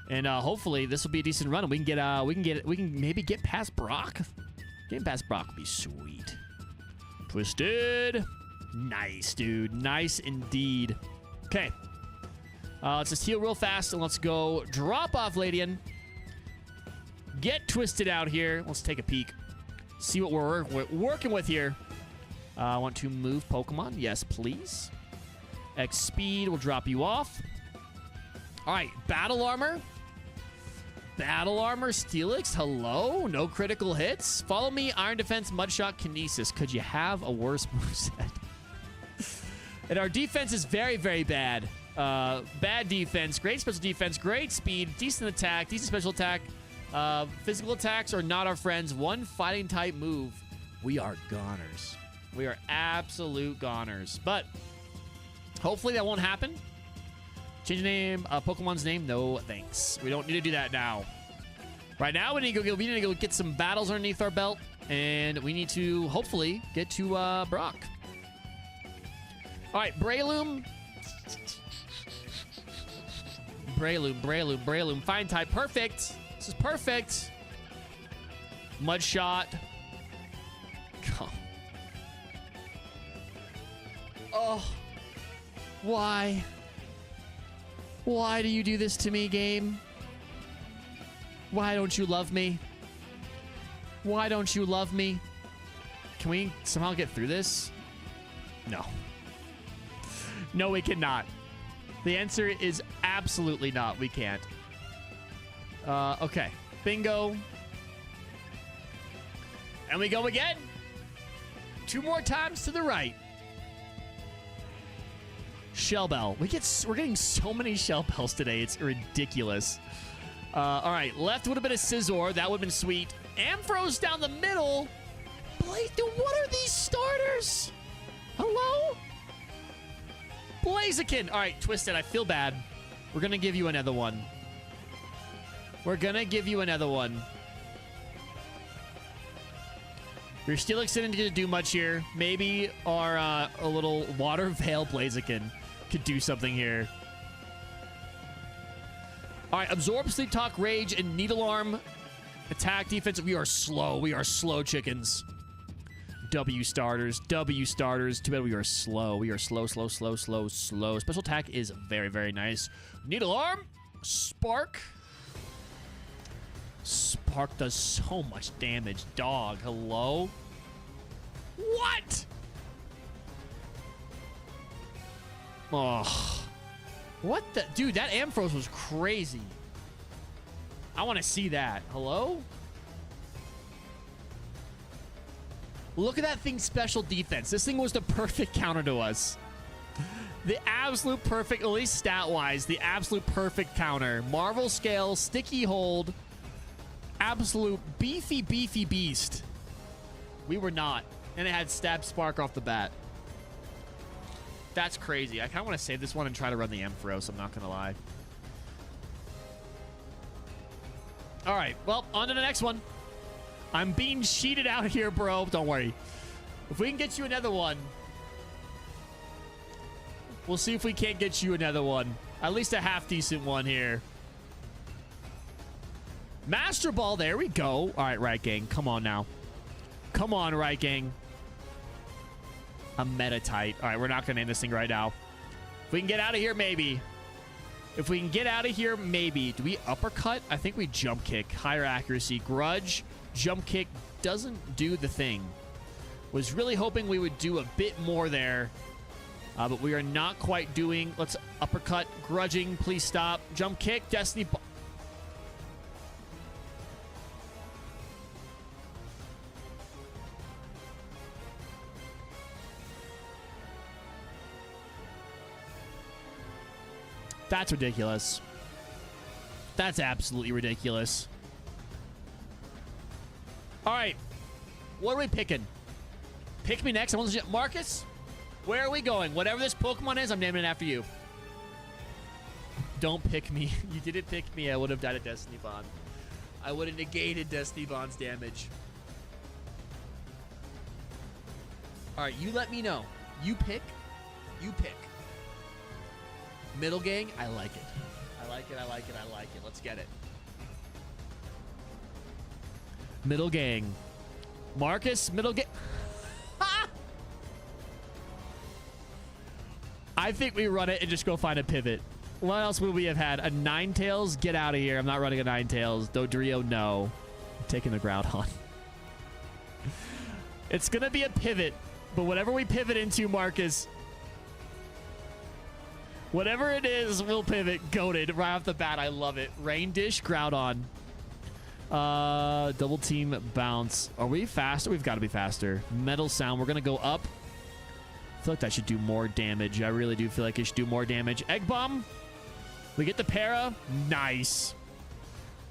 And hopefully this will be a decent run, and we can maybe get past Brock. Getting past Brock would be sweet. Twisted. Nice, dude. Nice indeed. Okay. Let's just heal real fast, and let's go drop off Ladian. Get Twisted out here. Let's take a peek. See what we're working with here. I want to move Pokemon. Yes, please. X speed will drop you off. All right, Battle Armor. Battle Armor, Steelix. Hello. No critical hits. Follow me. Iron Defense, Mudshot, Kinesis. Could you have a worse moveset? And our defense is very, very bad. Bad defense, great special defense, great speed, decent attack, decent special attack. Physical attacks are not our friends. One fighting type move. We are goners. We are absolute goners. But hopefully that won't happen. Change the name, Pokemon's name. No thanks. We don't need to do that now. Right now we need to go get some battles underneath our belt, and we need to hopefully get to Brock. All right, Breloom. Breloom. Fine type. Perfect. This is perfect. Mudshot. Oh. Why? Why do you do this to me, game? Why don't you love me? Why don't you love me? Can we somehow get through this? No. No, we cannot. The answer is absolutely Absolutely not. We can't. Okay. Bingo. And we go again. 2 more times to the right. Shell Bell. We're getting so many Shell Bells today. It's ridiculous. All right. Left would have been a Scizor. That would have been sweet. Ampharos down the middle. Dude, what are these starters? Hello? Blaziken. All right, Twisted. I feel bad. We're going to give you another one. We're going to give you another one. Your Steelix didn't get to do much here. Maybe our a little Water Veil Blaziken could do something here. All right, Absorb, Sleep Talk, Rage, and Needle Arm. Attack, defense. We are slow. We are slow chickens. W starters. W starters. Too bad we are slow. We are slow, slow, slow, slow, slow. Special attack is very, very nice. Needle Arm. Spark. Spark does so much damage. Dog. Hello? What? Oh. What the? Dude, that Ampharos was crazy. I want to see that. Hello? Look at that thing's special defense. This thing was the perfect counter to us. The absolute perfect, at least stat-wise, the absolute perfect counter. Marvel Scale, Sticky Hold, absolute beefy, beefy beast. We were not. And it had Stab Spark off the bat. That's crazy. I kind of want to save this one and try to run the Ampharos, I'm not going to lie. All right, well, on to the next one. I'm being cheated out here, bro. Don't worry. If we can get you another one, we'll see if we can't get you another one. At least a half-decent one here. Master Ball, there we go. All right, Right Gang, come on now. Come on, Right Gang. A Metatite. All right, we're not going to name this thing right now. If we can get out of here, maybe. If we can get out of here, maybe. Do we uppercut? I think we jump kick. Higher accuracy. Grudge. Jump kick doesn't do the thing. Was really hoping we would do a bit more there. But we are not quite doing. Let's uppercut. Grudging. Please stop. Jump kick. Destiny. That's ridiculous. That's absolutely ridiculous. All right. What are we picking? Pick me next. Marcus, where are we going? Whatever this Pokemon is, I'm naming it after you. Don't pick me. You didn't pick me. I would have died a Destiny Bond. I would have negated Destiny Bond's damage. All right, you let me know. You pick. You pick. Middle gang, I like it. I like it, I like it, I like it. Let's get it. Middle gang. Marcus, middle gang. I think we run it and just go find a pivot. What else would we have had? A Ninetales? Get out of here. I'm not running a Ninetales. Dodrio, no. I'm taking the Groudon. It's going to be a pivot, but whatever we pivot into, Marcus, whatever it is, we'll pivot. Goated right off the bat. I love it. Rain Dish, Groudon. Double team bounce. Are we faster? We've got to be faster. Metal Sound. We're going to go up. I feel like that should do more damage. I really do feel like it should do more damage. Egg Bomb. We get the para. Nice.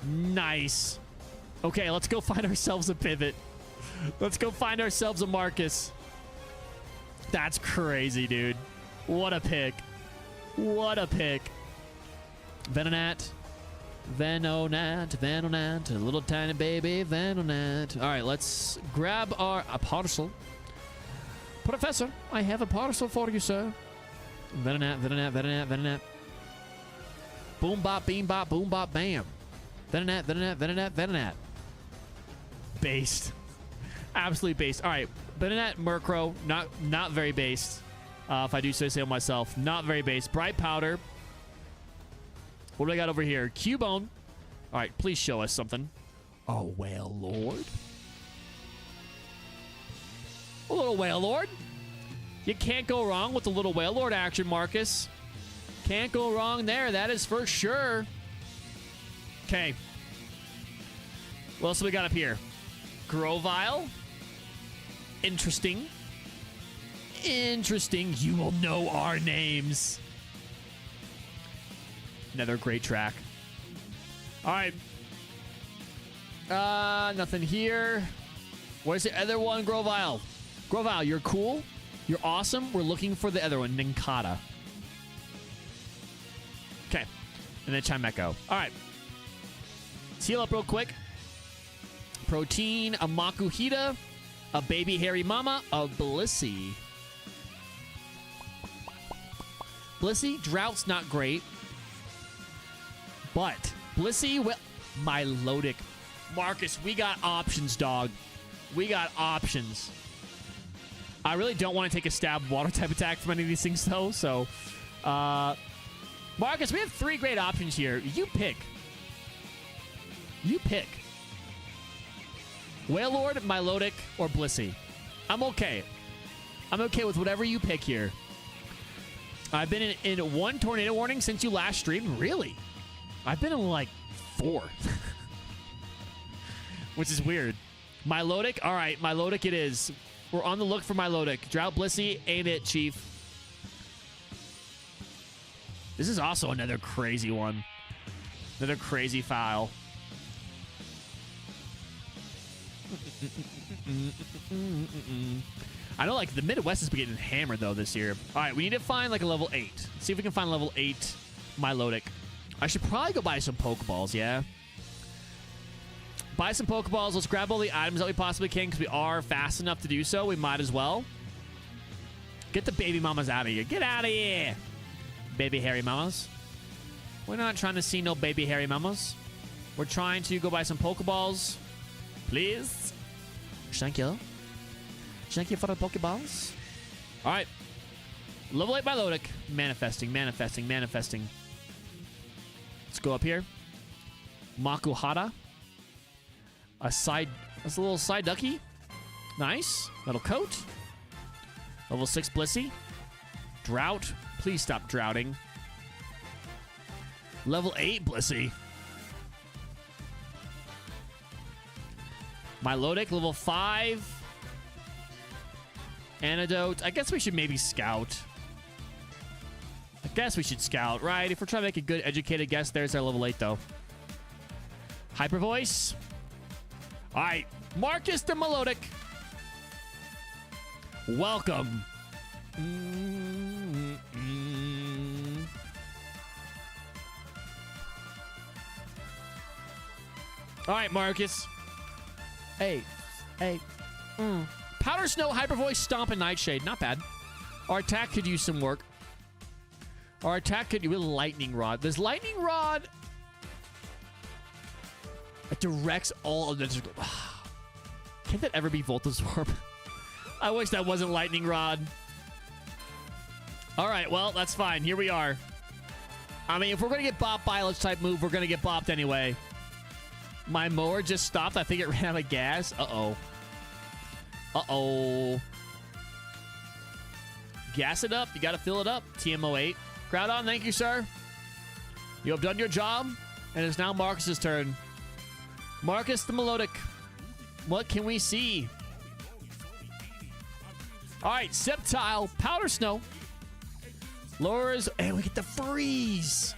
Nice. Okay, let's go find ourselves a pivot. Let's go find ourselves a Marcus. That's crazy, dude. What a pick. What a pick. Venonat. Venonat. Venonat. A little tiny baby Venonat. All right, let's grab a parcel. Professor, I have a parcel for you, sir. Venonat, Venonat, Venonat, Venonat. Boom, bop, beam, bop, boom, bop, bam. Venonat, Venonat, Venonat, Venonat. Based. Absolutely based. All right, Venonat, Murkrow. Not very based. If I do say so myself. Not very based. Bright Powder. What do I got over here? Cubone. All right, please show us something. Oh, Whale Lord. A little Whale Lord. You can't go wrong with the little Whale Lord action, Marcus. Can't go wrong there. That is for sure. Okay. What else do we got up here? Grovile. Interesting. Interesting. You will know our names. Another great track. All right. Nothing here. Where's the other one, Grovile? Grovile, you're cool. You're awesome. We're looking for the other one, Ninkata. Okay. And then Chimecho. All right. Let's heal up real quick. Protein, a Makuhita, a Baby Hairy Mama, a Blissey. Blissey, Drought's not great. But Blissey, well, Milotic. Marcus, we got options, dog. We got options. I really don't want to take a stab water type attack from any of these things, though. So, Marcus, we have 3 great options here. You pick. You pick. Wailord, Milotic, or Blissey. I'm okay. I'm okay with whatever you pick here. I've been in 1 tornado warning since you last streamed. Really? I've been in like 4. Which is weird. Milotic? All right, Milotic it is. We're on the look for Milotic. Drought Blissey, ain't it, Chief? This is also another crazy one. Another crazy file. I know, like, the Midwest has been getting hammered, though, this year. All right, we need to find, like, a level 8. See if we can find level 8 Milotic. I should probably go buy some Pokeballs, yeah? Buy some Pokeballs. Let's grab all the items that we possibly can because we are fast enough to do so. We might as well. Get the baby mamas out of here. Get out of here, baby hairy mamas. We're not trying to see no baby hairy mamas. We're trying to go buy some Pokeballs. Please. Thank you. Thank you for the Pokeballs. All right. Level 8 Milotic. Manifesting, manifesting, manifesting. Let's go up here. Makuhita. That's a little side ducky. Nice. Metal coat. Level 6 Blissey. Drought. Please stop droughting. Level 8 Blissey. Milotic. Level 5. Antidote. I guess we should maybe scout. I guess we should scout, right? If we're trying to make a good educated guess, there's our level 8, though. Hyper Voice. All right. Marcus the Milotic. Welcome. All right, Marcus. Hey. Powder Snow, Hyper Voice, Stomp, and Nightshade. Not bad. Our attack could use some work. Our attack could use Lightning Rod. This Lightning Rod... It directs all of the... Can't that ever be Voltazorb? I wish that wasn't Lightning Rod. All right, well, that's fine. Here we are. I mean, if we're going to get bopped by a type move, we're going to get bopped anyway. My mower just stopped. I think it ran out of gas. Uh-oh. Uh-oh. Gas it up. You got to fill it up. TMO8. Groudon, thank you, sir. You have done your job, and it's now Marcus's turn. Marcus the Milotic. What can we see? All right, Sceptile, Powder Snow. Lures, and we get the freeze.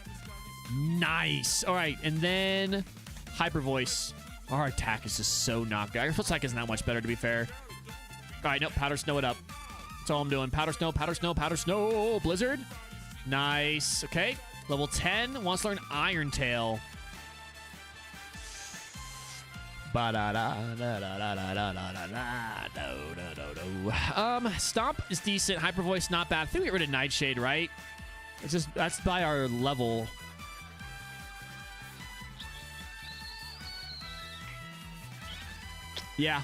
Nice. All right, and then Hyper Voice. Our attack is just so knocked out. Our attack is not much better, to be fair. All right, nope, Powder Snow it up. That's all I'm doing. Powder Snow, Powder Snow, Powder Snow. Blizzard. Nice. Okay, level 10. Wants to learn Iron Tail. Stomp is decent. Hyper Voice not bad. I think we get rid of Nightshade, right? It's just that's by our level. Yeah.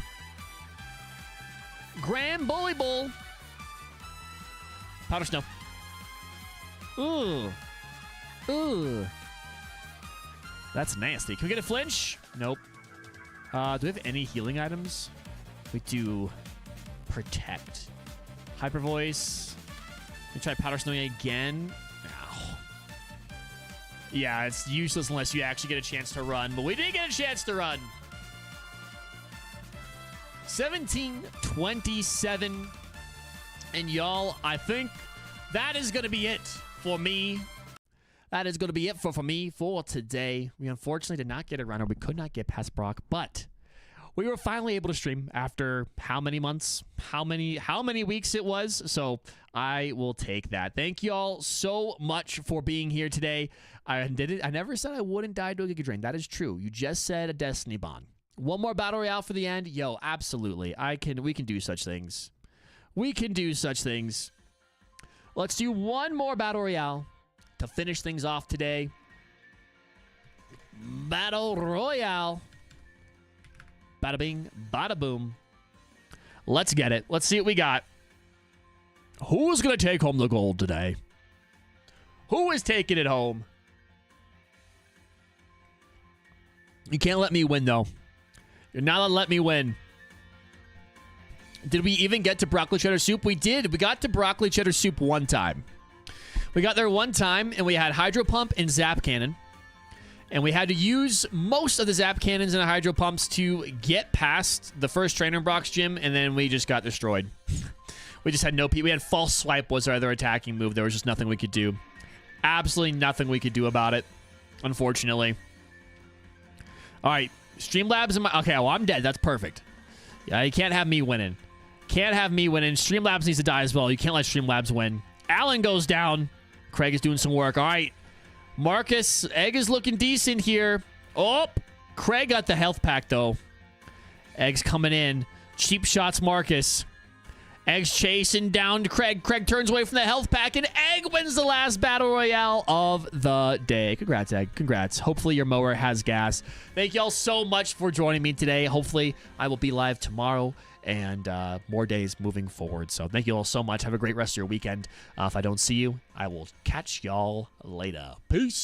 Grand Bully Bull. Powder Snow. Ooh. Ooh. That's nasty. Can we get a flinch? Nope. Do we have any healing items? We do. Protect. Hyper Voice. We try Powder Snow again. Ow. Yeah, it's useless unless you actually get a chance to run. But we did get a chance to run. 17-27. And y'all, I think that is going to be it for me. That is going to be it for me for today. We unfortunately did not get a runner. We could not get past Brock, but we were finally able to stream after how many months, how many weeks it was. So I will take that. Thank you all so much for being here today. I never said I wouldn't die to a Giga Drain. That is true. You just said a Destiny Bond. One more Battle Royale for the end. Yo, absolutely. We can do such things. We can do such things. Let's do one more Battle Royale to finish things off today. Battle Royale. Bada bing, bada boom. Let's get it. Let's see what we got. Who's going to take home the gold today? Who is taking it home? You can't let me win, though. You're not going to let me win. Did we even get to broccoli cheddar soup? We did. We got to broccoli cheddar soup one time. We got there one time, and we had Hydro Pump and Zap Cannon. And we had to use most of the Zap Cannons and the Hydro Pumps to get past the first trainer in Brock's gym, and then we just got destroyed. We just had no... We had False Swipe was our other attacking move. There was just nothing we could do. Absolutely nothing we could do about it, unfortunately. All right. Streamlabs in my... Okay, well, I'm dead. That's perfect. Yeah, you can't have me winning. Can't have me winning. Streamlabs needs to die as well. You can't let Streamlabs win. Alan goes down. Craig is doing some work. All right. Marcus, Egg is looking decent here. Oh, Craig got the health pack, though. Egg's coming in. Cheap shots, Marcus. Egg's chasing down to Craig. Craig turns away from the health pack, and Egg wins the last Battle Royale of the day. Congrats, Egg. Congrats. Hopefully your mower has gas. Thank you all so much for joining me today. Hopefully I will be live tomorrow and more days moving forward. So thank you all so much. Have a great rest of your weekend. If I don't see you, I will catch y'all later. Peace.